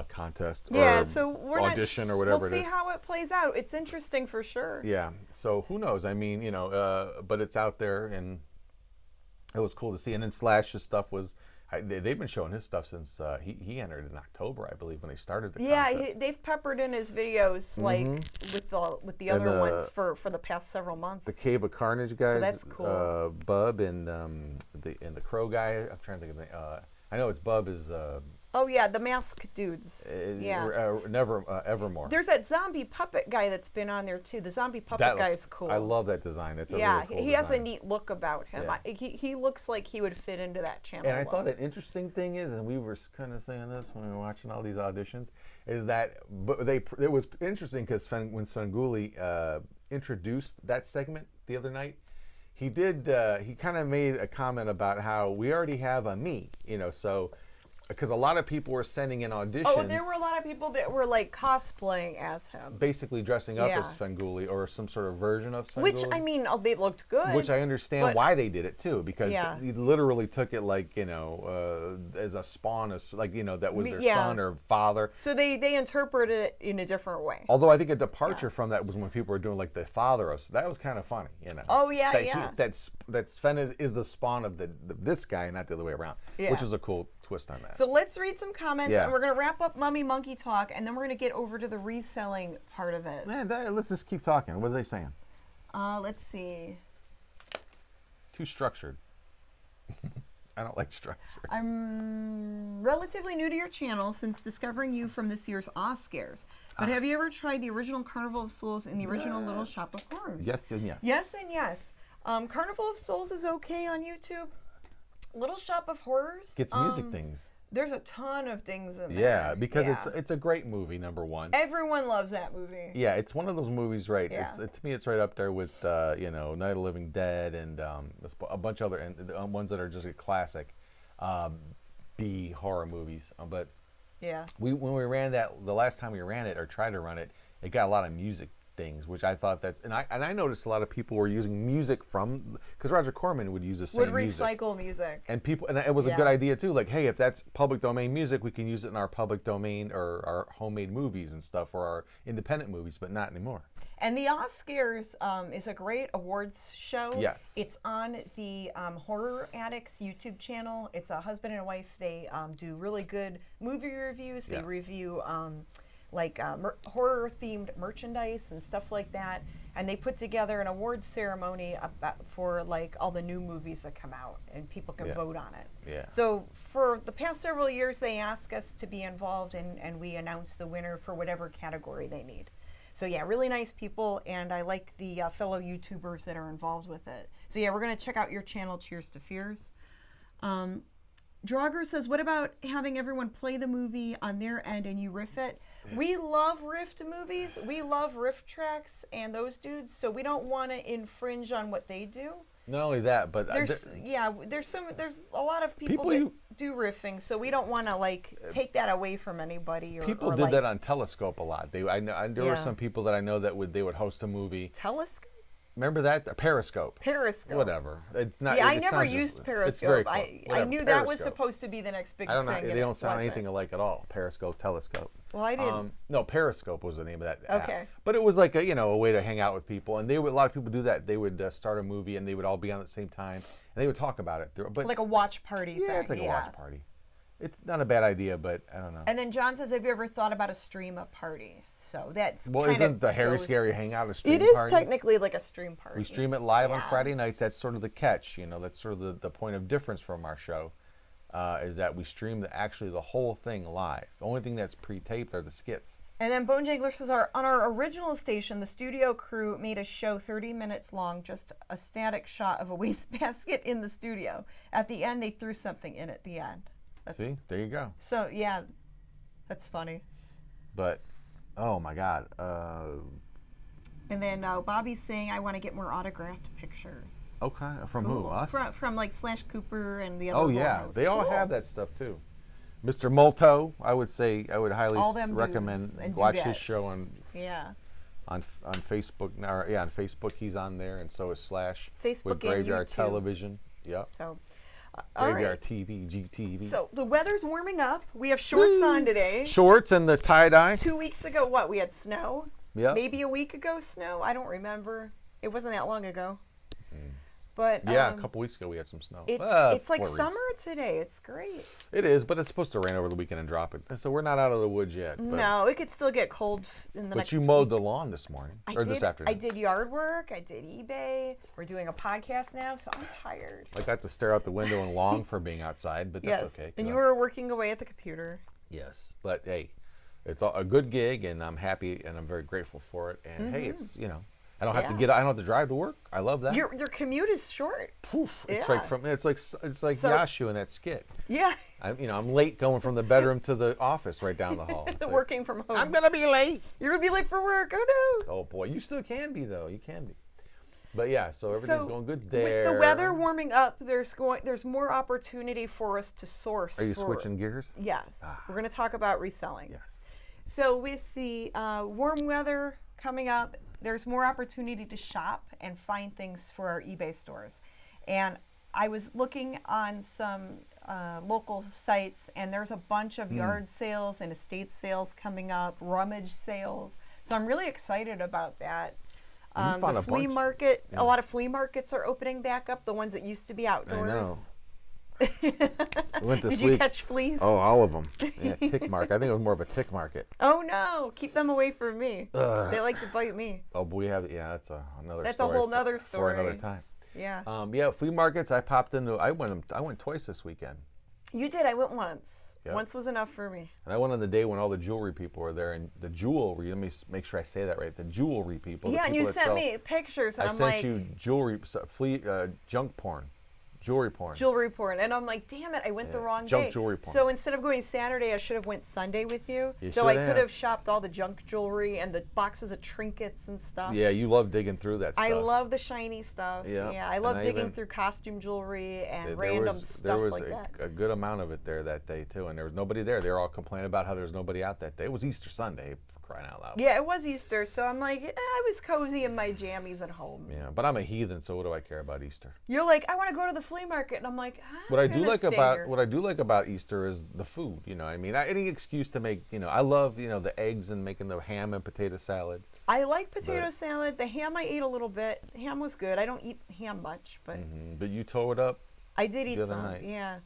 contest or so we're audition or whatever it is. We'll see how it plays out. It's interesting for sure. Yeah. So who knows? I mean, but it's out there, and it was cool to see. And then Slash's stuff was, they've been showing his stuff since he entered in October, I believe, when they started the contest. Yeah, they've peppered in his videos with the other ones for the past several months. The Cave of Carnage guys. So that's cool. Bub and the Crow guy. I'm trying to think of the name. I know it's Bub is. Oh yeah, the mask dudes. Evermore. There's that zombie puppet guy that's been on there too. The zombie puppet guy is cool. I love that design. It's really cool he design. has a neat look about him. Yeah. He looks like he would fit into that channel. And I thought an interesting thing is, and we were kind of saying this when we were watching all these auditions, is that it was interesting because when Svengoolie introduced that segment the other night, he kind of made a comment about how we already have a me, so. Because a lot of people were sending in auditions. Oh, there were a lot of people that were like cosplaying as him. Basically dressing up as Svengoolie or some sort of version of Svengoolie. Which, I mean, they looked good. Which I understand why they did it too, because he literally took it like, as a spawn of, like, that was their son or father. So they interpreted it in a different way. Although I think a departure from that was when people were doing like the father of, that was kind of funny, Oh, yeah, that Sven is the spawn of this guy, not the other way around, which is a cool twist on that. So let's read some comments, and we're going to wrap up Mummy Monkey Talk, and then we're going to get over to the reselling part of it. Man, let's just keep talking. What are they saying? Let's see. Too structured. I don't like structure. I'm relatively new to your channel since discovering you from this year's Oscars. But have you ever tried the original Carnival of Souls and the original Little Shop of Horrors? Yes and yes. Yes and yes. Carnival of Souls is okay on YouTube. Little Shop of Horrors gets music things. There's a ton of things in there. Yeah, because it's a great movie. Number one, everyone loves that movie. Yeah, it's one of those movies, right? Yeah. To me, it's right up there with Night of the Living Dead and a bunch of other ones that are just a classic B horror movies. But when we ran that the last time we ran it or tried to run it, it got a lot of music things, which I thought and I noticed a lot of people were using music from, because Roger Corman would use the same music. Would recycle music. And it was a good idea too. Like, hey, if that's public domain music, we can use it in our public domain or our homemade movies and stuff, or our independent movies, but not anymore. And the Oscars is a great awards show. Yes. It's on the Horror Addicts YouTube channel. It's a husband and a wife. They do really good movie reviews. They review horror-themed merchandise and stuff like that, and they put together an awards ceremony for like all the new movies that come out, and people can vote on it. Yeah. So for the past several years, they ask us to be involved, and we announce the winner for whatever category they need. So yeah, really nice people, and I like the fellow YouTubers that are involved with it. So yeah, we're gonna check out your channel. Cheers to Fears. Draugr says, what about having everyone play the movie on their end and you riff it? We love riffed movies. We love riff tracks and those dudes, so we don't want to infringe on what they do. Not only that, but there's a lot of people that do riffing, so we don't want to like take that away from anybody. People did that on Telescope a lot. There were some people that I know that they would host a movie. Telescope. Remember that? Periscope. Periscope. Whatever. It's not. Yeah, I never used Periscope. I knew that was supposed to be the next big thing. I don't know. They don't sound anything alike at all. Periscope, Telescope. Well, I didn't. No, Periscope was the name of that app. Okay. But it was like a way to hang out with people, and a lot of people do that. They would start a movie, and they would all be on at the same time, and they would talk about it. But like a watch party. Yeah, it's like a watch party. It's not a bad idea, but I don't know. And then John says, have you ever thought about a stream-up party? So that's isn't the Harry Scary Hangout a stream party? It is technically like a stream party. We stream it live on Friday nights. That's sort of the catch. That's sort of the point of difference from our show, is that we stream the whole thing live. The only thing that's pre-taped are the skits. And then Bone Jangler says, on our original station, the studio crew made a show 30 minutes long, just a static shot of a wastebasket in the studio. At the end, they threw something in at the end. See, there you go. So, yeah, that's funny. But, oh my God. And then Bobby's saying, I want to get more autographed pictures. Okay, from who? Us? From like Slash Cooper and the other. Oh, yeah, they all have that stuff too. Mr. Molto, I would highly recommend watch his show on Facebook. On Facebook he's on there, and so is Slash. Facebook with Graveyard Television. Yep. So. Graveyard TV, GTV. So the weather's warming up. We have shorts on today. Shorts and the tie-dye. 2 weeks ago, we had snow? Yeah. Maybe a week ago, snow? I don't remember. It wasn't that long ago. But yeah, a couple weeks ago we had some snow. It's like summer today. It's great. It is, but it's supposed to rain over the weekend and drop it. So we're not out of the woods yet. No, it could still get cold in the next week. But you mowed the lawn this morning, this afternoon. I did yard work. I did eBay. We're doing a podcast now, so I'm tired. I got to stare out the window and long for being outside, but that's okay. And you were working away at the computer. Yes, but hey, it's a good gig, and I'm happy, and I'm very grateful for it. And hey, it's I don't have to I don't have to drive to work. I love that. Your commute is short. Poof. It's like Yashu in that skit. Yeah. I'm late going from the bedroom to the office right down the hall. Working from home. I'm gonna be late. You're gonna be late for work. Oh no. Oh boy, you still can be though. You can be. But yeah, so everything's going good there. With the weather warming up, there's more opportunity for us to source. Are you switching gears? Yes. We're going to talk about reselling. Yes. So with the warm weather coming up, there's more opportunity to shop and find things for our eBay stores. And I was looking on some local sites, and there's a bunch of yard sales and estate sales coming up, rummage sales. So I'm really excited about that. The flea market, a lot of flea markets are opening back up, the ones that used to be outdoors. I know. Went this Did you catch fleas? Oh, all of them. Yeah, tick market. I think it was more of a tick market. Oh no, keep them away from me. They like to bite me. Oh, but that's another That's story. A whole nother story. For another time. Yeah. Flea markets. I popped into. I went twice this weekend. You did. I went once. Yep. Once was enough for me. And I went on the day when all the jewelry people were there, and the jewelry. Let me make sure I say that right. The jewelry people. Yeah, and you sent me pictures, and I'm like, I sent you jewelry, junk porn. Jewelry porn. And I'm like, damn it, I went the wrong junk day. Jewelry porn. So instead of going Saturday, I should have went Sunday with you. So I could have shopped all the junk jewelry and the boxes of trinkets and stuff. Yeah, you love digging through that stuff. I love the shiny stuff. Yeah, I love digging through costume jewelry and random stuff like that. There was a good amount of it there that day, too, and there was nobody there. They were all complaining about how there was nobody out that day. It was Easter Sunday, for crying out loud. Yeah, it was Easter, so I'm like, I was cozy in my jammies at home. Yeah, but I'm a heathen, so what do I care about Easter? You're like, I want to go to the flea market, and I'm like, what I do like about Easter is the food. I mean, any excuse to make. I love the eggs and making the ham and potato salad. I like potato salad. The ham I ate a little bit. The ham was good. I don't eat ham much, but. But you tore it up. I did eat some. Night. Yeah.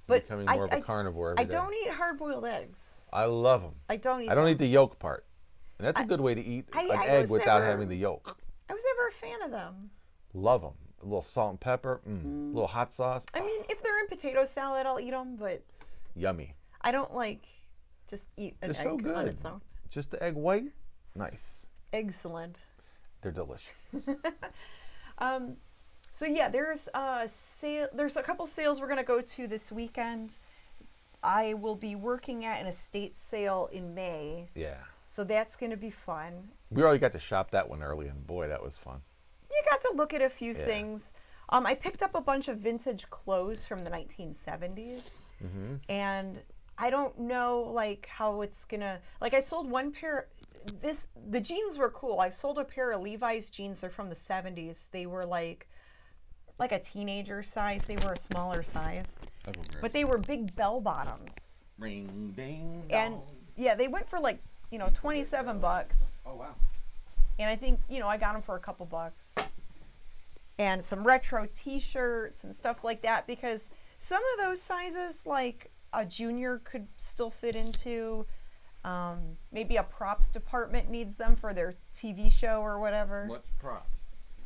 But becoming more of a carnivore every day. I don't eat hard-boiled eggs. I love them. I don't eat the yolk part, and that's a good way to eat an egg without having the yolk. I was never a fan of them. Love them. A little salt and pepper, a little hot sauce. I mean, if they're in potato salad, I'll eat them, but yummy. I don't just eat an egg on its own. Just the egg white, nice. Excellent. They're delicious. So yeah, there's a sale. There's a couple sales we're gonna go to this weekend. I will be working at an estate sale in May. Yeah. So that's gonna be fun. We already got to shop that one early, and boy, that was fun. You got to look at a few things. I picked up a bunch of vintage clothes from the 1970s, and I don't know like how it's gonna. Like I sold one pair. The jeans were cool. I sold a pair of Levi's jeans. They're from the 70s. They were like a teenager size. They were a smaller size, but they were big bell bottoms. Ring ding. And yeah, they went for like 27 bucks. Oh wow. And I think I got them for a couple bucks. And some retro T-shirts and stuff like that, because some of those sizes, like a junior could still fit into. Maybe a props department needs them for their TV show or whatever. What's props?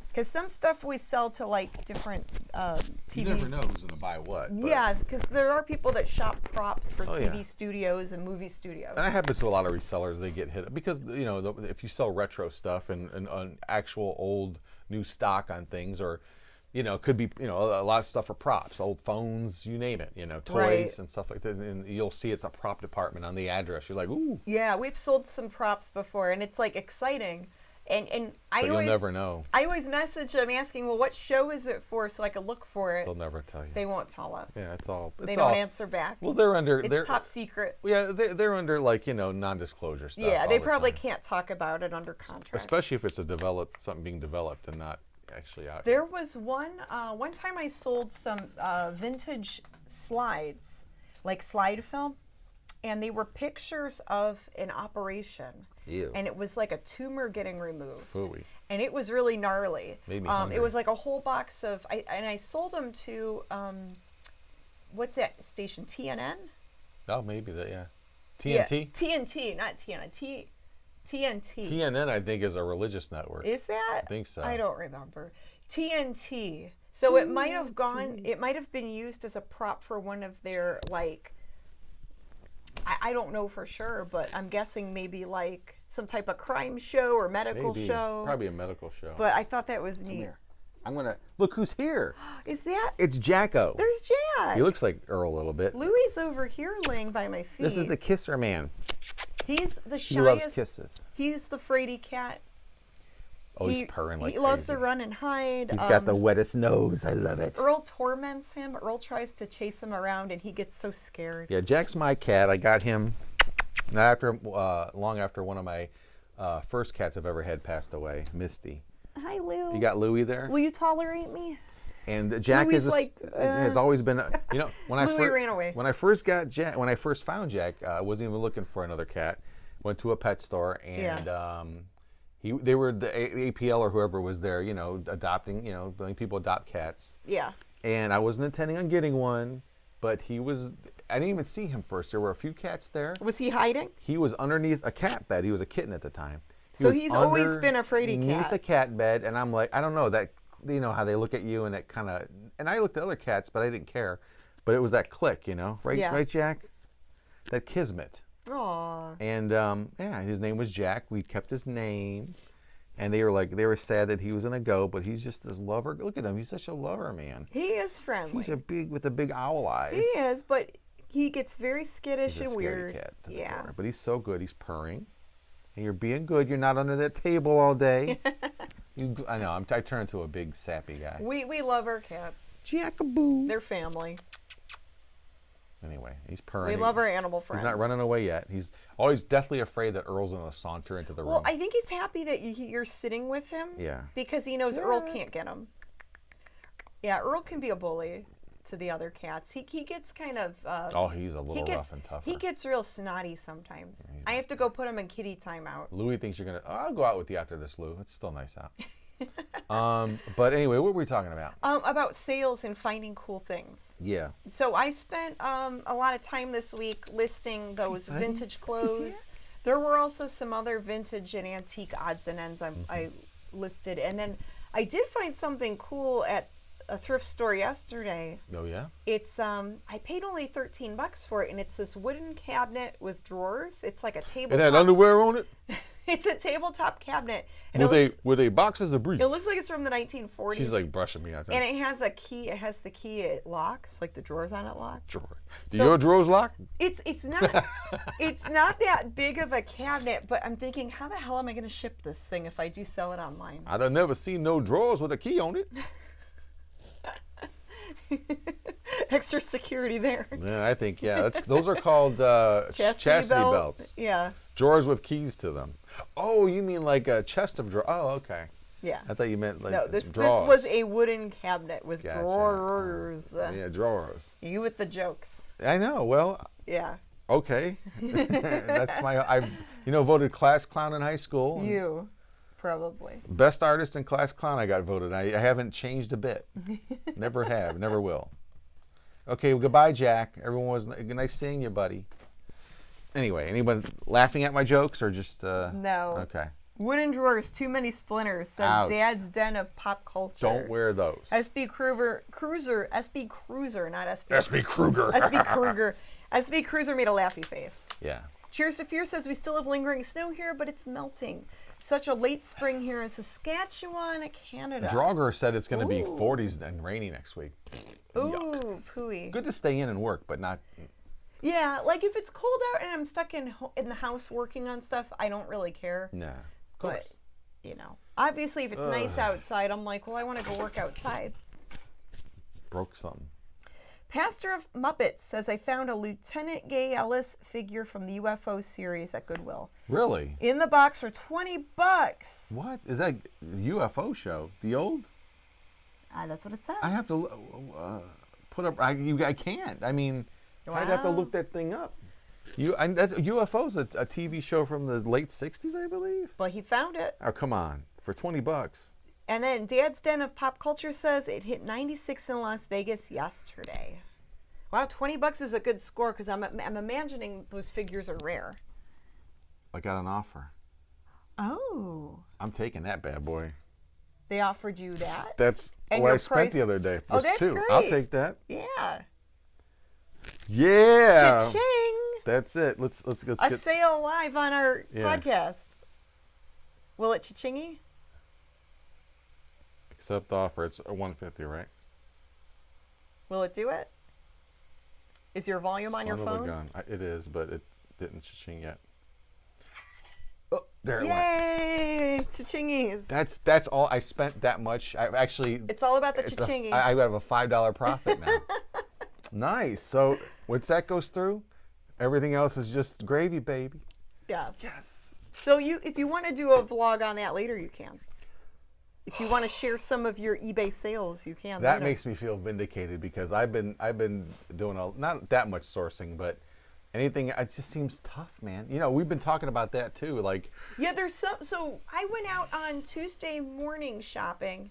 Because some stuff we sell to like different TV. You never know who's gonna buy what. Yeah, because there are people that shop props for TV yeah. studios and movie studios. And that happens to a lot of resellers. They get hit because if you sell retro stuff and actual old new stock on things, or it could be a lot of stuff for props, old phones, you name it, toys and stuff like that, and you'll see it's a prop department on the address. You're like, ooh. Yeah, we've sold some props before, and it's like exciting. And but you'll never know. I always message them asking, well, what show is it for, so I can look for it. They'll never tell you. They won't tell us. Yeah, it's all. They don't answer back. Well, they're under. It's top secret. Yeah, they're under like non-disclosure stuff. Yeah, they probably can't talk about it under contract. Especially if it's something being developed and not actually out. There was one time I sold some vintage slides, like slide film, and they were pictures of an operation. Ew. And it was like a tumor getting removed. Phooey. And it was really gnarly. Made me hungry. It was like a whole box of, I sold them to, what's that station, TNN? Oh, maybe that, yeah. TNT? Yeah, TNT, not TNN. TNT. TNN, I think, is a religious network. Is that? I think so. I don't remember. TNT. So it might have been used as a prop for one of their, like, I don't know for sure, but I'm guessing maybe like some type of crime show or medical show. Probably a medical show. But I thought that was neat. Come here. I'm going to, look who's here. Is that? It's Jacko. There's Jack. He looks like Earl a little bit. Louie's over here laying by my feet. This is the kisser man. He's the shyest. He loves kisses. He's the fraidy cat. Oh, he's purring like crazy. He loves to run and hide. He's got the wettest nose. I love it. Earl torments him. Earl tries to chase him around, and he gets so scared. Yeah, Jack's my cat. I got him long after one of my first cats I've ever had passed away, Misty. Hi, Lou. You got Louie there? Will you tolerate me? And Jack has always been, when Louie ran away. When I first found Jack, I wasn't even looking for another cat. Went to a pet store, and they were the APL or whoever was there, adopting, letting people adopt cats. Yeah. And I wasn't intending on getting one, but I didn't even see him first. There were a few cats there. Was he hiding? He was underneath a cat bed. He was a kitten at the time. So he's always been a fraidy cat. Underneath the cat bed, and I'm like, I don't know, that, how they look at you, and it kind of, and I looked at other cats, but I didn't care. But it was that click, right, Jack? That kismet. Aww. And his name was Jack. We kept his name, and they were sad that he was gonna go, but he's just this lover. Look at him, he's such a lover, man. He is friendly. He's with the big owl eyes. He is, but he gets very skittish and weird. Cat to the core. But he's so good. He's purring, and you're being good. You're not under that table all day. I know. I turn into a big sappy guy. We love our cats. Jackaboo. They're family. Anyway, he's purring. We love our animal friends. He's not running away yet. He's always deathly afraid that Earl's going to saunter into the room. Well, I think he's happy that you're sitting with him. Yeah. Because he knows Earl can't get him. Yeah, Earl can be a bully to the other cats. He gets kind of... he's a little rough and tougher. He gets real snotty sometimes. Yeah, I have to go put him in kitty time out. Louie thinks you're going to... I'll go out with you after this, Lou. It's still nice out. But anyway, what were we talking about? About sales and finding cool things. Yeah. So I spent a lot of time this week listing those vintage clothes. There were also some other vintage and antique odds and ends I listed. And then I did find something cool at a thrift store yesterday. Oh, yeah? It's, I paid only $13 for it, and it's this wooden cabinet with drawers. It's like a tabletop. It had underwear on it? It's a tabletop cabinet. And with a boxes of briefs. It looks like it's from the 1940s. She's like brushing me out there. And it has a key. It has the key. It locks, like the drawers on it lock. Drawer. Do your drawers lock? It's not it's not that big of a cabinet, but I'm thinking, how the hell am I going to ship this thing if I do sell it online? I've never seen no drawers with a key on it. Extra security there. Yeah, I think, those are called chastity belts. Yeah. Drawers with keys to them. Oh, you mean like a chest of drawers? Oh, okay. Yeah. I thought you meant like no. This drawers. was a wooden cabinet with drawers. Yeah, drawers. You with the jokes. I know. Well. Yeah. Okay. That's I voted class clown in high school. You, probably. Best artist in class clown. I got voted. I haven't changed a bit. Never have. Never will. Okay. Well, goodbye, Jack. Everyone was nice seeing you, buddy. Anyway, anyone laughing at my jokes or just? No. Okay. Wooden drawers, too many splinters, says Ouch. Dad's Den of Pop Culture. Don't wear those. SB Kruger, SB Cruiser, not SB. SB Kruger. SB Kruger. SB Cruiser made a laughy face. Yeah. Cheers to Fear says we still have lingering snow here, but it's melting. Such a late spring here in Saskatchewan, Canada. Draugr said it's going to be 40s and rainy next week. Ooh, pooey. Good to stay in and work, but not. Yeah, like if it's cold out and I'm stuck in the house working on stuff, I don't really care. Nah. But, obviously if it's nice outside, I'm like, well, I want to go work outside. Broke something. Pastor of Muppets says I found a Lieutenant Gay Ellis figure from the UFO series at Goodwill. Really? In the box for $20. What? Is that UFO show? The old? That's what it says. I have to put up. I can't. I mean, wow. I'd have to look that thing up. UFO's a TV show from the late 60s, I believe. But he found it. Oh, come on. For $20. And then Dad's Den of Pop Culture says it hit 96 in Las Vegas yesterday. Wow, $20 is a good score because I'm imagining those figures are rare. I got an offer. Oh. I'm taking that bad boy. They offered you that? That's and what I spent the other day. Oh, that's great. I'll take that. Yeah. Yeah. Cha-ching. That's it. Let's get a sale live on our podcast. Will it cha-chingy? Accept the offer. It's a $150, right? Will it do it? Is your volume on your phone? Son of a gun. It is, but it didn't cha-ching yet. Oh, there it went. Yay! Cha-chingies. That's all. I spent that much. I actually. It's all about the cha-chingy. I have a $5 profit now. Nice. So once that goes through, everything else is just gravy, baby. Yes. Yes. So if you want to do a vlog on that later, you can. If you want to share some of your eBay sales, you can. That later. makes me feel vindicated because I've been doing not that much sourcing, but anything. It just seems tough, man. We've been talking about that too. Like. Yeah, there's some. So I went out on Tuesday morning shopping,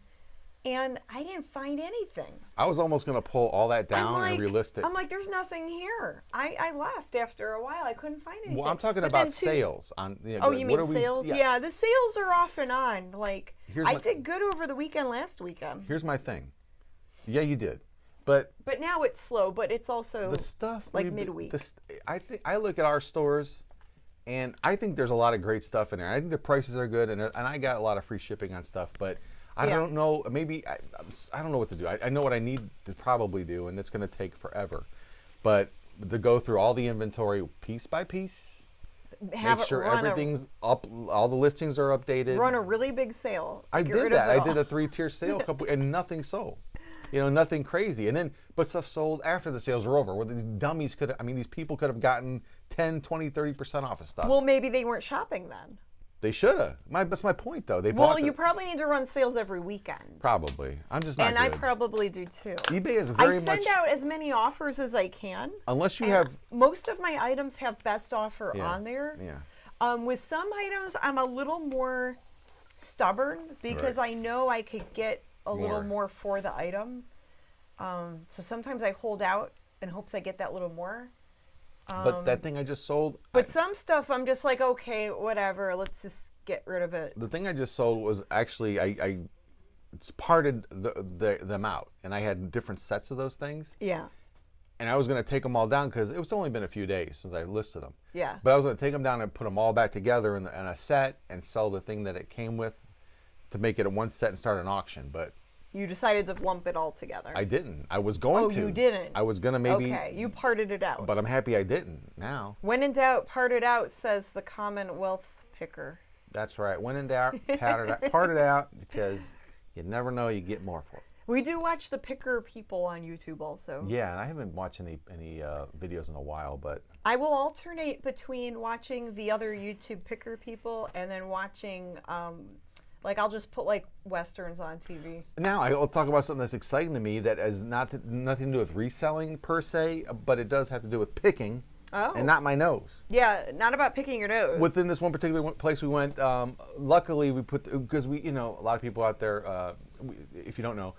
and I didn't find anything. I was almost going to pull all that down and relist it. I'm like, there's nothing here. I left after a while. I couldn't find anything. Well, I'm talking about sales. Oh, you mean sales? Yeah, the sales are off and on. Like, I did good over the weekend last weekend. Here's my thing. Yeah, you did. But now it's slow, but it's also the stuff like midweek. I look at our stores, and I think there's a lot of great stuff in there. I think the prices are good, and I got a lot of free shipping on stuff, but I don't know. Maybe I don't know what to do. I know what I need to probably do, and it's going to take forever. But to go through all the inventory piece by piece, make sure everything's up, all the listings are updated. Run a really big sale. I did that. I did a 3-tier sale, and nothing sold. Nothing crazy. But stuff sold after the sales were over. Where these dummies these people could have gotten 10, 20, 30% off of stuff. Well, maybe they weren't shopping then. They should have. That's my point, though. You probably need to run sales every weekend. Probably. I'm just not good. I probably do too. eBay is very much. I send out as many offers as I can. Unless you have. Most of my items have best offer on there. Yeah. With some items, I'm a little more stubborn because I know I could get a little more for the item. So sometimes I hold out in hopes I get that little more. But that thing I just sold. But some stuff I'm just like, okay, whatever. Let's just get rid of it. The thing I just sold was actually I parted them out, and I had different sets of those things. Yeah. and I was going to take them all down because it was only been a few days since I listed them. Yeah. But I was going to take them down and put them all back together in a set and sell the thing that it came with to make it a one set and start an auction. But you decided to lump it all together. I didn't. I was going to. Oh, you didn't? I was going to maybe. Okay, you parted it out. But I'm happy I didn't now. When in doubt, part it out, says the Commonwealth picker. That's right. When in doubt, part it out, because you never know, you get more for it. We do watch the picker people on YouTube also. Yeah, and I haven't watched any videos in a while, but I will alternate between watching the other YouTube picker people and then watching, like I'll just put like Westerns on TV. Now I'll talk about something that's exciting to me that has nothing to do with reselling per se, but it does have to do with picking. Oh. And not my nose. Yeah, not about picking your nose. Within this one particular place we went, luckily we put, because we, a lot of people out there, if you don't know,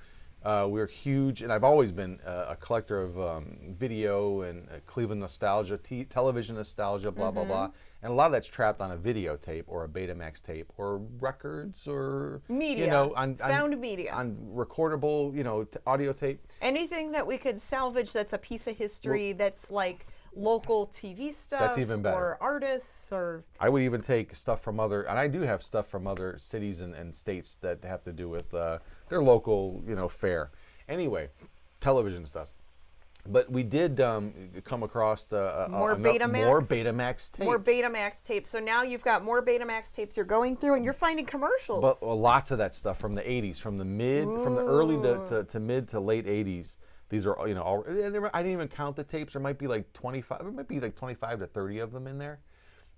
we're huge, and I've always been a collector of video and Cleveland nostalgia, television nostalgia, blah, blah, blah. And a lot of that's trapped on a videotape or a Betamax tape or records or media, found media, on recordable, audio tape. Anything that we could salvage that's a piece of history, that's like local TV stuff. That's even better. Or artists, or I would even take stuff from other, and I do have stuff from other cities and states that have to do with their local, fare. Anyway, television stuff. But we did come across more Betamax tapes. More Betamax tapes. So now you've got more Betamax tapes you're going through, and you're finding commercials. But lots of that stuff from the 80s, from the early to mid to late 80s. These are, all, I didn't even count the tapes. There might be like 25. There might be like 25 to 30 of them in there.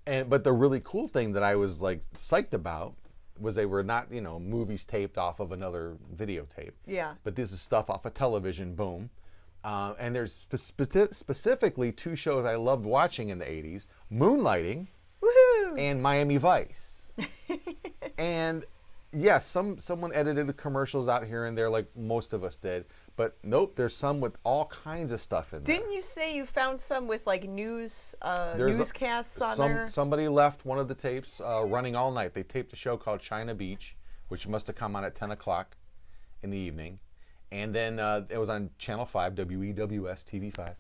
But the really cool thing that I was like psyched about was they were not, movies taped off of another videotape. Yeah. But this is stuff off of television. Boom. And there's specifically two shows I loved watching in the 80s: Moonlighting, woohoo, and Miami Vice. And yes, someone edited the commercials out here and there, like most of us did. But nope, there's some with all kinds of stuff in there. Didn't you say you found some with like newscasts on there? Somebody left one of the tapes running all night. They taped a show called China Beach, which must have come on at 10 o'clock in the evening. And then it was on Channel 5, WEWS TV 5.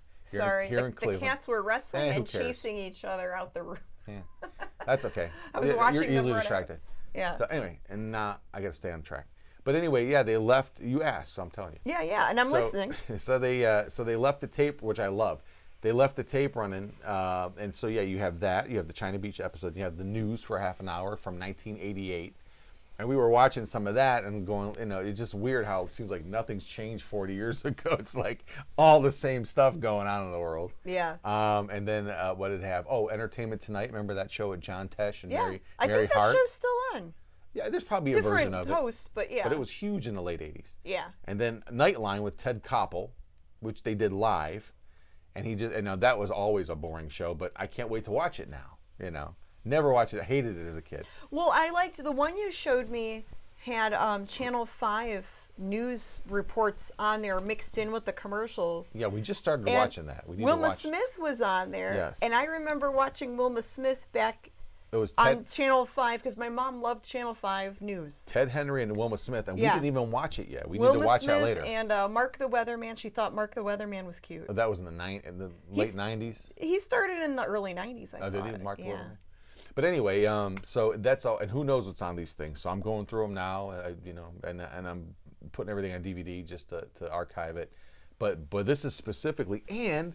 Here in Cleveland. The cats were wrestling and chasing each other out the room. Yeah, that's okay. I was watching You're easily distracted. Yeah. So anyway, and now I got to stay on track. But anyway, yeah, they left. You asked, so I'm telling you. Yeah, and I'm listening. So they left the tape, which I love. They left the tape running, and so yeah, you have that. You have the China Beach episode. You have the news for half an hour from 1988, and we were watching some of that and going, it's just weird how it seems like nothing's changed 40 years ago. It's like all the same stuff going on in the world. Yeah. And then what did it have? Oh, Entertainment Tonight. Remember that show with John Tesh and Mary I think that Hart? show's still on. Yeah, there's probably a version of it. Different host, but yeah. But it was huge in the late 80s. Yeah. And then Nightline with Ted Koppel, which they did live. And now that was always a boring show, but I can't wait to watch it now, Never watched it. I hated it as a kid. Well, I liked the one you showed me had Channel 5 news reports on there mixed in with the commercials. Yeah, we just started watching that. We need Wilma to watch. Smith was on there. Yes. And I remember watching Wilma Smith back it was on Channel 5 because my mom loved Channel 5 news. Ted Henry and Wilma Smith, and we didn't even watch it yet. We Wilma need to watch Smith that later. And Mark the Weatherman. She thought Mark the Weatherman was cute. Oh, that was in the late 90s? He started in the early 90s, I thought. Did he? Mark the Weatherman? But anyway, so that's all, and who knows what's on these things. So I'm going through them now, and I'm putting everything on DVD just to archive it. But this is specifically, and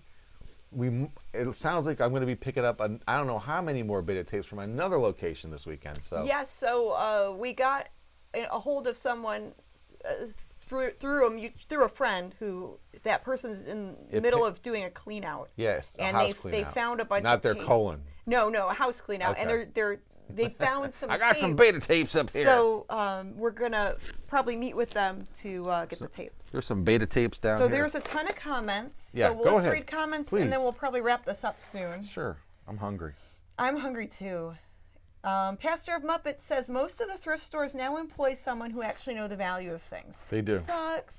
it sounds like I'm going to be picking up I don't know how many more beta tapes from another location this weekend. So yeah, so we got a hold of someone through a friend who that person's in the middle of doing a clean out. Yes, and they found a bunch not of their tape. colon. No, a house clean out, Okay. and they found some. I got tapes. some beta tapes up here. So we're gonna probably meet with them to get the tapes. There's some beta tapes down here. So there's a ton of comments. Yeah, so go let's ahead. read comments, Please. and then we'll probably wrap this up soon. Sure, I'm hungry. I'm hungry too. Pastor of Muppets says most of the thrift stores now employ someone who actually know the value of things. They do. Sucks.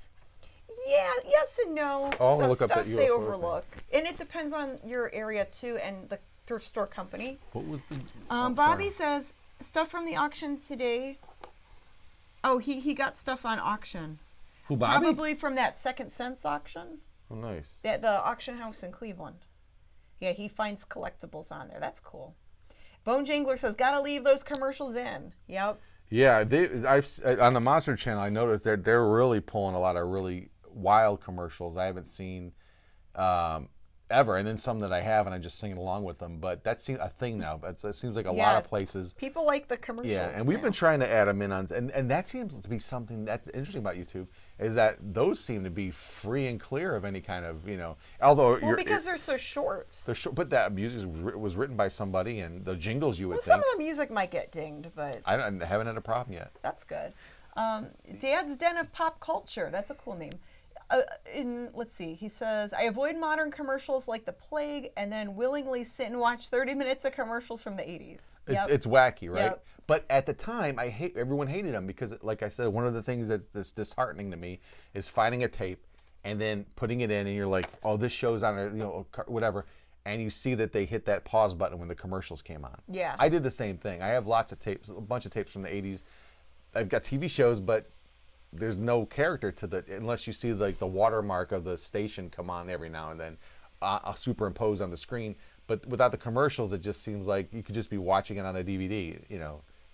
Yeah, yes and no. Oh, Some look up stuff that they UFO overlook, and it depends on your area too and the thrift store company. What was the? Bobby says stuff from the auction today. Oh, he got stuff on auction. Who, Bobby? Probably from that Second Sense auction. Oh, nice. The auction house in Cleveland. Yeah, he finds collectibles on there. That's cool. Bone Jangler says, gotta leave those commercials in. Yep. Yeah, on the Monster Channel, I noticed they're really pulling a lot of really wild commercials I haven't seen ever, and then some that I have, and I'm just singing along with them. But that's a thing now. It seems like a lot of places. People like the commercials. Yeah, and we've been trying to add them in on, and that seems to be something that's interesting about YouTube, is that those seem to be free and clear of any kind of, although because they're so short. But that music was written by somebody, and the jingles you would think. Some of the music might get dinged, but I haven't had a problem yet. That's good. Dad's Den of Pop Culture. That's a cool name. Let's see. He says, I avoid modern commercials like the plague, and then willingly sit and watch 30 minutes of commercials from the 80s. Yep. It's wacky, right? Yep. But at the time, everyone hated them because, like I said, one of the things that's disheartening to me is finding a tape and then putting it in, and you're like, oh, this show's on, whatever, and you see that they hit that pause button when the commercials came on. Yeah. I did the same thing. I have lots of tapes, a bunch of tapes from the 80s. I've got TV shows, but there's no character to unless you see like the watermark of the station come on every now and then, superimposed on the screen. But without the commercials, it just seems like you could just be watching it on a DVD.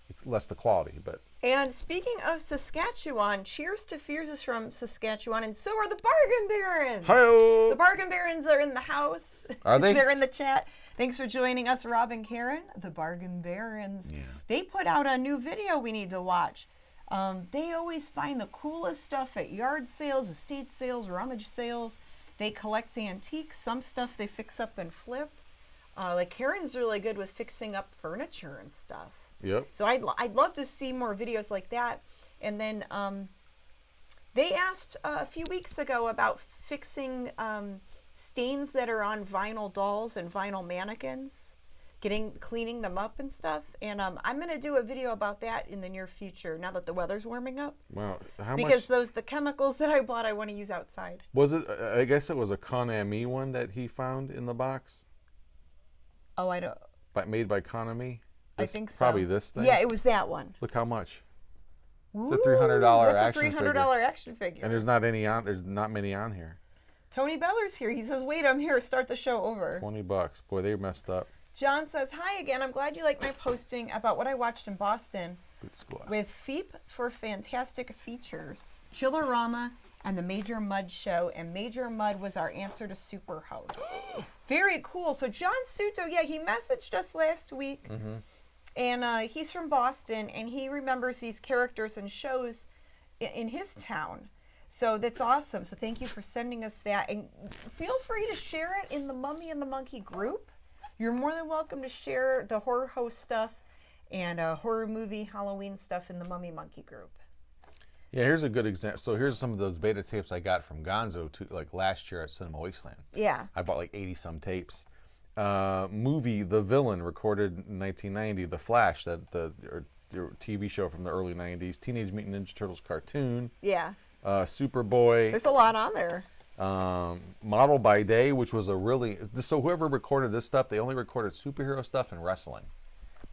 It's less the quality. But and speaking of Saskatchewan, Cheers to Fears is from Saskatchewan, and so are the Bargain Barons. Hi-oh. The Bargain Barons are in the house. Are they? They're in the chat. Thanks for joining us, Rob and Karen. The Bargain Barons. Yeah. They put out a new video we need to watch. They always find the coolest stuff at yard sales, estate sales, rummage sales. They collect antiques. Some stuff they fix up and flip. Like Karen's really good with fixing up furniture and stuff. Yep. So I'd love to see more videos like that. And then they asked a few weeks ago about fixing stains that are on vinyl dolls and vinyl mannequins. Cleaning them up and stuff, and I'm going to do a video about that in the near future. Now that the weather's warming up. Wow, because the chemicals that I bought, I want to use outside. Was it? I guess it was a Konami one that he found in the box. Oh, I don't. Made by Konami. I think so. Probably this thing. Yeah, it was that one. Look how much. Ooh, it's a $300 that's action a $300 action figure. And there's not many on here. Tony Beller's here. He says, "Wait, I'm here. Start the show over." $20. Boy, they messed up. John says, hi again. I'm glad you like my posting about what I watched in Boston with Feep for fantastic features, Chillerama, and the Major Mud Show. And Major Mud was our answer to Superhouse. Very cool. So John Suto, he messaged us last week. Mm-hmm. And he's from Boston, and he remembers these characters and shows in his town. So that's awesome. So thank you for sending us that. And feel free to share it in the Mummy and the Monkey group. You're more than welcome to share the horror host stuff and horror movie Halloween stuff in the Mummy Monkey group. Yeah, here's a good example. So here's some of those beta tapes I got from Gonzo last year at Cinema Wasteland. Yeah. I bought 80-some tapes. Movie The Villain, recorded in 1990. The Flash, the TV show from the early 90s. Teenage Mutant Ninja Turtles cartoon. Yeah. Superboy. There's a lot on there. Model by Day, which was so whoever recorded this stuff, they only recorded superhero stuff and wrestling.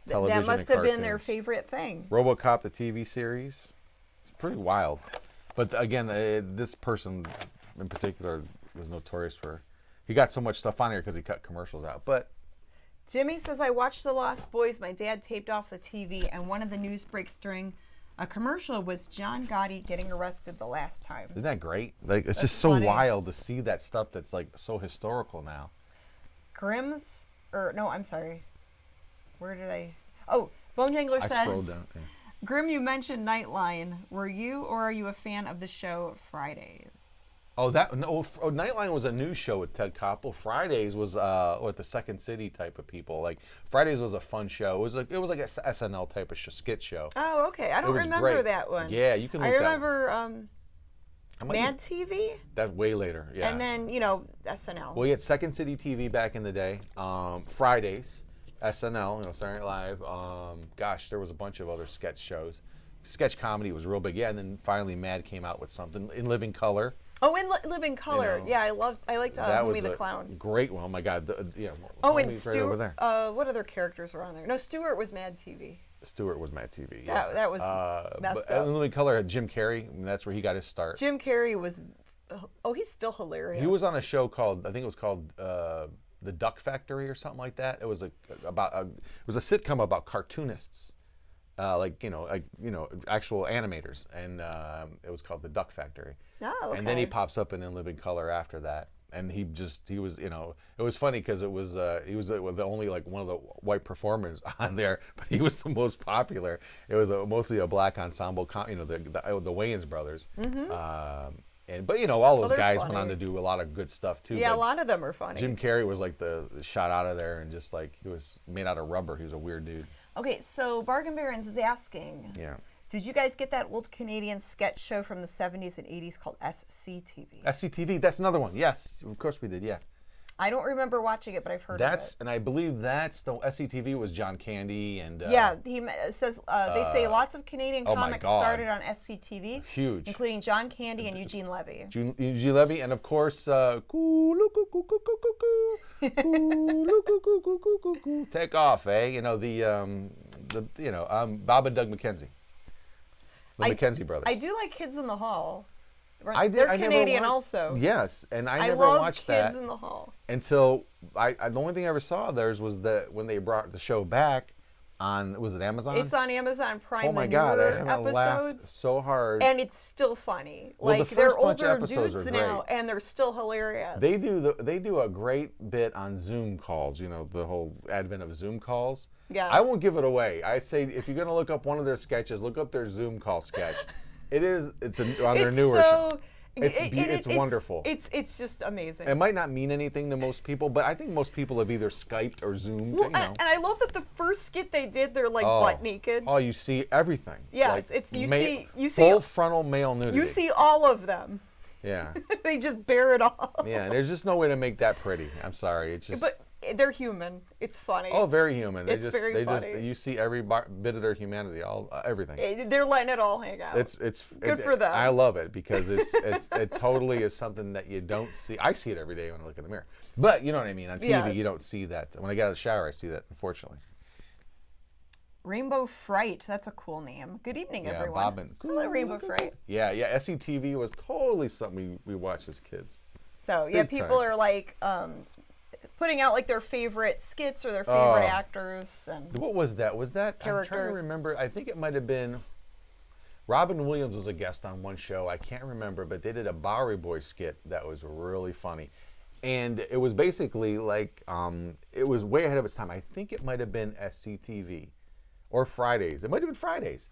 That must have been their favorite thing. RoboCop, the TV series. It's pretty wild. But again, this person in particular was notorious he got so much stuff on here because he cut commercials out. But Jimmy says, I watched The Lost Boys. My dad taped off the TV, and one of the news breaks during a commercial was John Gotti getting arrested the last time. Isn't that great? It's just so wild to see that stuff that's so historical now. I'm sorry. Where did I? Oh, Bone Jangler says, I scrolled down. Yeah. Grim, you mentioned Nightline. Were you or are you a fan of the show Fridays? Oh, Nightline was a news show with Ted Koppel. Fridays was the Second City type of people. Fridays was a fun show. It was like a SNL type of skit show. Oh, okay. I don't remember that one. Yeah, you can look I remember Mad TV. That's way later. Yeah. And then SNL. Well, you had Second City TV back in the day. Fridays, SNL. Saturday Night Live. Gosh, there was a bunch of other sketch shows. Sketch comedy was real big. Yeah, and then finally Mad came out with something in Living Color. Oh, in Living Color. Yeah, I liked Homie the Clown. Great one. Oh my God. And Stuart. Right what other characters were on there? No, Stuart was Mad TV. Stuart was Mad TV. Yeah. That was messed up. In Living Color had Jim Carrey. That's where he got his start. Jim Carrey was he's still hilarious. He was on a show called, I think it was called The Duck Factory or something like that. It was a sitcom about cartoonists, actual animators, and it was called The Duck Factory. Oh, okay. And then he pops up in In Living Color after that. And he was, it was funny because he was the only one of the white performers on there, but he was the most popular. It was mostly a black ensemble, the Wayans brothers. Mm-hmm. But all those guys went on to do a lot of good stuff too. Yeah, a lot of them are funny. Jim Carrey was like the shot out of there, and just like he was made out of rubber. He was a weird dude. Okay, so Bargain Barons is asking. Yeah. Did you guys get that old Canadian sketch show from the 70s and 80s called SCTV? SCTV, that's another one. Yes, of course we did, yeah. I don't remember watching it, but I've heard of it. And I believe that's the SCTV was John Candy and... yeah, he says, they say lots of Canadian comics started on SCTV. Huge. Including John Candy and Eugene Levy. Eugene Levy, and of course, Take Off, eh? Bob and Doug McKenzie. The McKenzie brothers. I do like Kids in the Hall. They're Canadian also. Yes, and I never watched that. Kids in the Hall. Until the only thing I ever saw of theirs was when they brought the show back on, was it Amazon? It's on Amazon Prime. Oh my God, I laughed so hard. And it's still funny. Well, they're older dudes now, and they're still hilarious. They do a great bit on Zoom calls. The whole advent of Zoom calls. Yeah. I won't give it away. I say if you're gonna look up one of their sketches, look up their Zoom call sketch. It's on their newer show. It's wonderful. It's just amazing. It might not mean anything to most people, but I think most people have either Skyped or Zoomed. Well, and I love that the first skit they did, they're butt naked. Oh, you see everything. Yes, you see full frontal male nudity. You see all of them. Yeah. They just bear it all. Yeah, there's just no way to make that pretty. I'm sorry. It's just. But they're human. It's funny. Oh, very human. It's very funny. You see every bit of their humanity, everything. They're letting it all hang out. It's good for them. I love it because it totally is something that you don't see. I see it every day when I look in the mirror. But you know what I mean. On TV, you don't see that. When I get out of the shower, I see that. Unfortunately. Rainbow Fright. That's a cool name. Good evening, everyone. Bobbin. Hello, Rainbow Fright. Yeah. SCTV was totally something we watched as kids. So yeah, people are putting out their favorite skits or their favorite actors and what was that? Characters. I'm trying to remember. I think it might have been Robin Williams was a guest on one show. I can't remember, but they did a Bowery Boys skit that was really funny. And it was basically it was way ahead of its time. I think it might have been SCTV or Fridays. It might have been Fridays.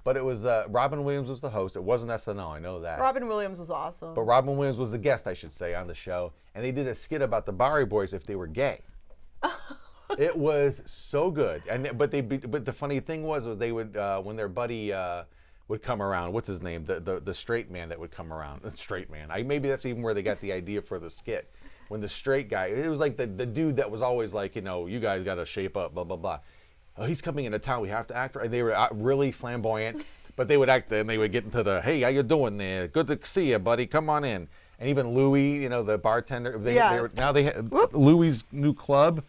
But it was Robin Williams was the host. It wasn't SNL, I know that. Robin Williams was awesome. But Robin Williams was the guest, I should say, on the show. And they did a skit about the Bowery Boys if they were gay. It was so good. But the funny thing was they would when their buddy would come around. What's his name? The straight man that would come around. The straight man. Maybe that's even where they got the idea for the skit. When the straight guy, it was like the dude that was always like, you guys got to shape up, blah blah blah. Oh, he's coming into town. We have to act right. They were really flamboyant, but they would act and they would get into the, hey, how you doing there? Good to see you, buddy. Come on in. And even Louis, the bartender. They had Louis' new club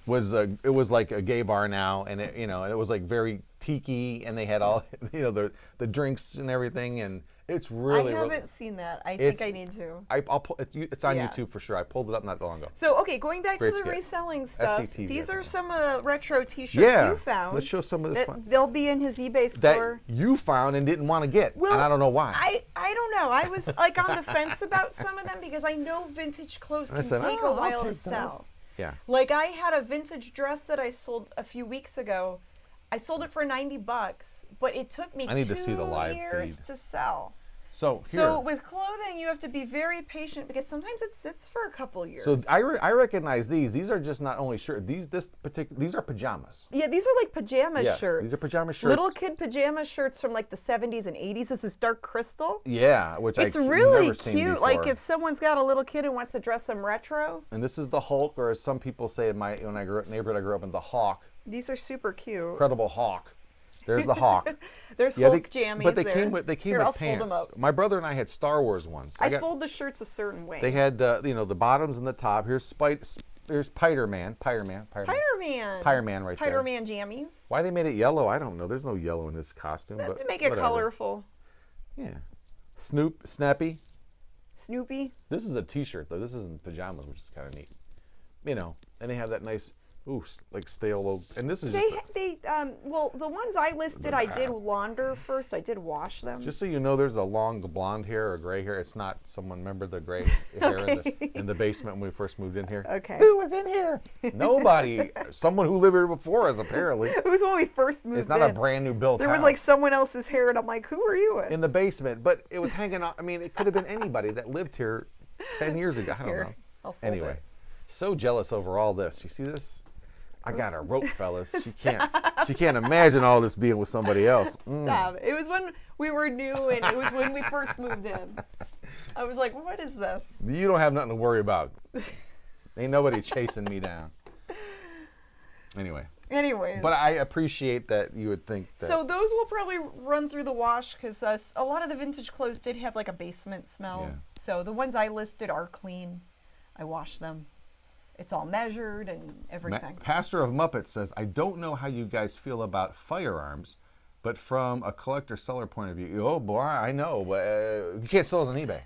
was it was like a gay bar now, and it was like very tiki, and they had all the drinks and everything, and it's really. I haven't seen that. I think I need to. It's on YouTube for sure. I pulled it up not that long ago. So okay, going back to the reselling stuff. SCTV, these are some of the retro T-shirts you found. Let's show some of this. They'll be in his eBay store. That you found and didn't want to get, and I don't know why. I don't know. I was on the fence about some of them because I know vintage clothes can take a while to sell. Yeah. I had a vintage dress that I sold a few weeks ago. I sold it for $90, but it took me 2 years to sell. So with clothing, you have to be very patient because sometimes it sits for a couple years. So I recognize these. These are just not only shirts. These are pajamas. Yeah, these are like pajama shirts. These are pajama shirts. Little kid pajama shirts from the 70s and 80s. This is dark crystal. Yeah, it's really cute. Like if someone's got a little kid and wants to dress them retro. And this is the Hulk, or as some people say in my neighborhood I grew up in, the Hawk. These are super cute. Incredible Hawk. There's the Hawk. There's Hulk jammies. But they came with pants. Fold them up. My brother and I had Star Wars ones. I fold the shirts a certain way. They had the bottoms and the top. Here's Spider-Man. Pyre-Man right there. Pyre-Man jammies. Why they made it yellow, I don't know. There's no yellow in this costume. To make it colorful. Yeah. Snappy. Snoopy. This is a T-shirt though. This isn't pajamas, which is kind of neat. And they have that nice, like stale old. And this is well, the ones I listed, I did launder first. I did wash them. Just so you know, there's a long blonde hair or gray hair. It's not someone. Remember the gray hair in the basement when we first moved in here? Okay. Who was in here? Nobody. Someone who lived here before us, apparently. It was when we first moved in. It's not a brand new built There house. was like someone else's hair, and I'm like, who are you? In the basement, but it was hanging out. I mean, it could have been anybody that lived here 10 years ago. I don't know. I'll fold Anyway, it. so jealous over all this. You see this? I got her rope, fellas. She can't imagine all this being with somebody else. Stop. It was when we were new, and it was when we first moved in. I was like, what is this? You don't have nothing to worry about. Ain't nobody chasing me down. Anyways. But I appreciate that you would think that. So those will probably run through the wash because a lot of the vintage clothes did have like a basement smell. Yeah. So the ones I listed are clean. I wash them. It's all measured and everything. Pastor of Muppets says, I don't know how you guys feel about firearms, but from a collector-seller point of view, oh boy, I know, but you can't sell those on eBay.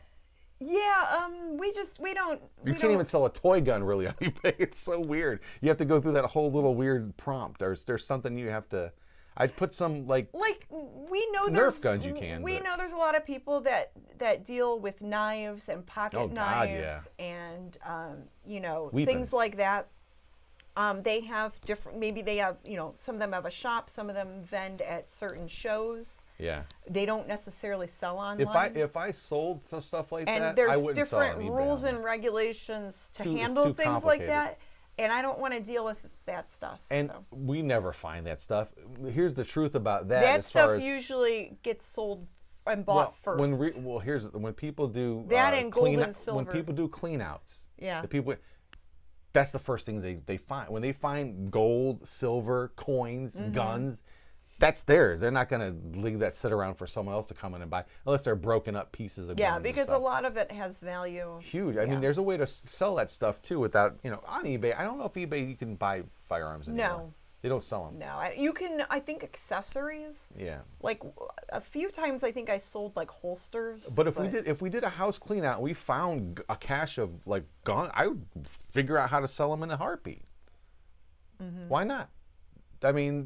Yeah, we don't. You can't even sell a toy gun really on eBay. It's so weird. You have to go through that whole little weird prompt. There's something you have to. I'd put some like we know Nerf guns you can. We know there's a lot of people that deal with knives and pocket knives and Weapons. Things like that. They have different. Maybe they have some of them have a shop. Some of them vend at certain shows. Yeah. They don't necessarily sell online. If I sold some stuff like and that, there's I wouldn't sell different on eBay rules on and regulations to Too handle things like complicated. that. And I don't want to deal with that stuff. And so. we never find that stuff. Here's the truth about that. That as far stuff as, usually gets sold and bought first. When people do that and gold and silver. When people do clean outs, yeah, that's the first thing they find. When they find gold, silver, coins, guns, that's theirs. They're not going to leave that sit around for someone else to come in and buy, unless they're broken up pieces of guns. Yeah, because a lot of it has value. Huge. I mean, there's a way to sell that stuff too without, on eBay. I don't know if eBay you can buy firearms anymore. No. They don't sell them. No, you can. I think accessories. Yeah. Like a few times, I think I sold like holsters. But if we did a house clean out, and we found a cache of like gun, I would figure out how to sell them in a heartbeat. Why not? I mean,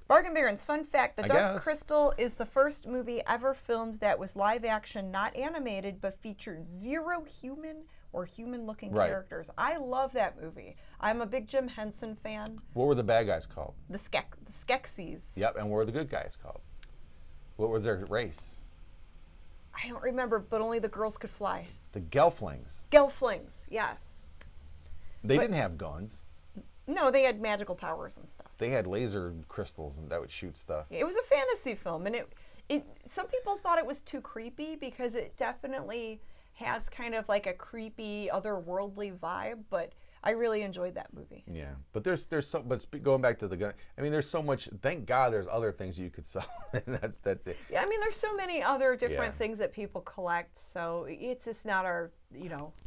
Bargain Barons, fun fact, The I Dark guess. Crystal is the first movie ever filmed that was live action, not animated, but featured zero human or human-looking characters. I love that movie. I'm a big Jim Henson fan. What were the bad guys called? The Skeksis. Yep, and what were the good guys called? What was their race? I don't remember, but only the girls could fly. The Gelflings. Gelflings, yes. They didn't have guns. No, they had magical powers and stuff. They had laser crystals and that would shoot stuff. It was a fantasy film, and some people thought it was too creepy because it definitely has kind of like a creepy, otherworldly vibe, but I really enjoyed that movie. Yeah, but there's so, but going back to the gun, I mean, there's so much. Thank God, there's other things you could sell. And that's it. Yeah, I mean, there's so many other different things that people collect, so it's just not our,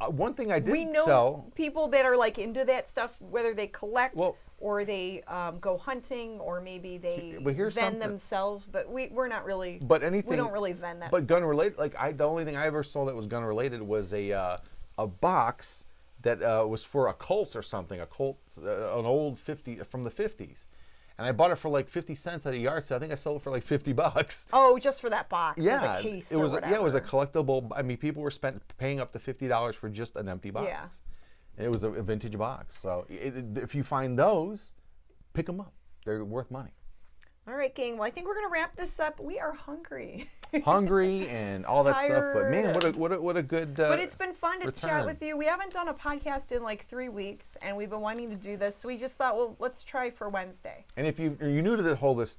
one thing I did we know sell. people that are like into that stuff, whether they collect or they go hunting, or maybe they vend themselves. But we're not really. But anything. We don't really vend that. But stuff. gun related, the only thing I ever sold that was gun related was a box that was for a Colt or something, an old 50 from the 50s, and I bought it for like 50 cents at a yard sale. I think I sold it for like $50. Oh, just for that box? Yeah, or the case it was. Or whatever. Yeah, it was a collectible. I mean, people were paying up to $50 for just an empty box. Yeah. And it was a vintage box. So if you find those, pick them up. They're worth money. All right, gang. Well, I think we're gonna wrap this up. We are hungry. Hungry and all that stuff, but man, what a good. But it's been fun to return. chat with you. We haven't done a podcast in like 3 weeks, and we've been wanting to do this, so we just thought, well, let's try for Wednesday. And if you're new to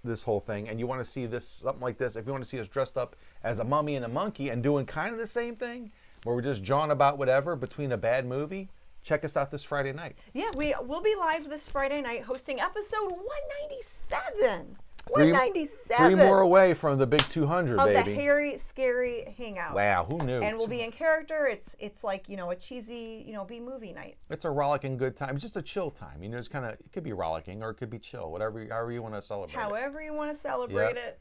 this whole thing, and you want to see something like this, if you want to see us dressed up as a mummy and a monkey and doing kind of the same thing, where we're just jawing about whatever between a bad movie, check us out this Friday night. Yeah, will be live this Friday night hosting episode 197. 197. 3 more away from the big 200, of baby. The hairy, scary hangout. Wow, who knew? And we'll be in character. It's like, a cheesy, B-movie night. It's a rollicking good time. It's just a chill time. It's it could be rollicking or it could be chill, however you want to celebrate However you want to celebrate it.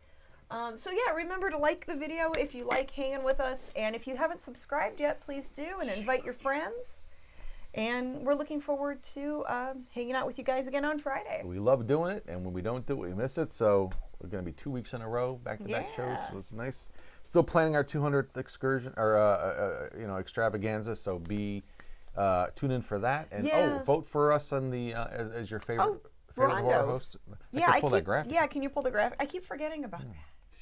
So yeah, remember to like the video if you like hanging with us. And if you haven't subscribed yet, please do, and invite your friends. And we're looking forward to hanging out with you guys again on Friday. We love doing it, and when we don't do it, we miss it. So we're going to be 2 weeks in a row, back-to-back shows. So it's nice. Still planning our 200th excursion or extravaganza. So tune in for that, and vote for us on the as your favorite horror host. Can you pull the graphic? I keep forgetting about that.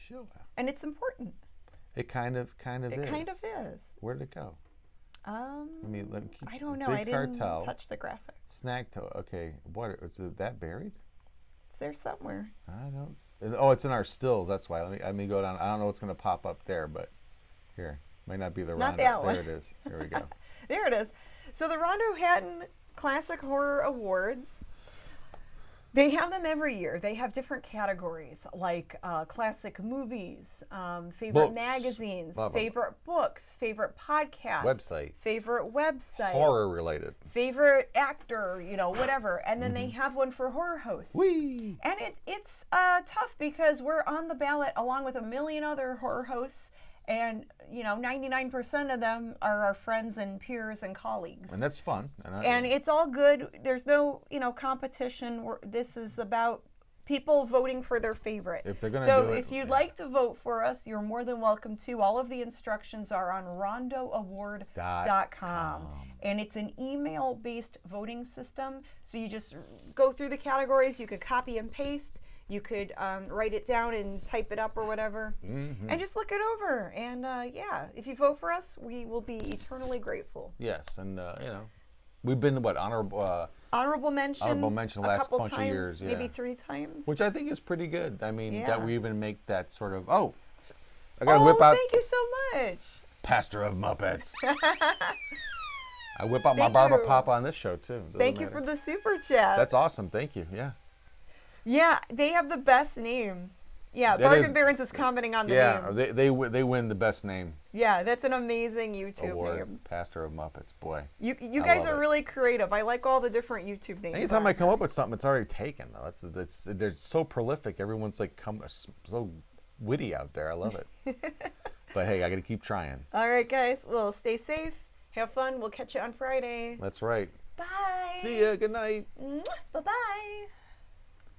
Sure. And it's important. It kind of is. It kind of is. Where did it go? Let me keep. I don't know. Big I didn't Cartel, touch the graphic. Snack toe. Okay, what is that buried? It's there somewhere. I don't. It's in our stills. That's why. Let me go down. I don't know what's going to pop up there, but here might not be the Not roundup. that one. There it is. Here we go. There it is. So the Rondo Hatton Classic Horror Awards. They have them every year. They have different categories like classic movies, favorite magazines, favorite books, favorite podcasts, favorite website, horror related, favorite actor, whatever. And then they have one for horror hosts. Whee! And it's tough because we're on the ballot along with a million other horror hosts. And, 99% of them are our friends and peers and colleagues. And that's fun. And it's all good. There's no, competition. This is about people voting for their favorite. If they're gonna so if you'd like to vote for us, you're more than welcome to. All of the instructions are on rondoaward.com. And it's an email-based voting system. So you just go through the categories. You could copy and paste. You could write it down and type it up or whatever, and just look it over. And if you vote for us, we will be eternally grateful. Yes, and we've been honorable mention the last bunch of years, maybe 3 times, which I think is pretty good. I mean, that we even make that sort of I gotta whip out. Thank you so much, Pastor of Muppets. I whip out my barber pop on this show too. Thank you for the super chat. That's awesome. Thank you. Yeah. Yeah, they have the best name. Yeah, Bargain Barons is commenting on the name. Yeah, they win the best name. Yeah, that's an amazing YouTube name. Pastor of Muppets, boy. You guys are really creative. I like all the different YouTube names. Anytime I come up with something, it's already taken. They're so prolific. Everyone's so witty out there. I love it. But hey, I got to keep trying. All right, guys. Well, stay safe. Have fun. We'll catch you on Friday. That's right. Bye. See ya. Good night. Bye-bye.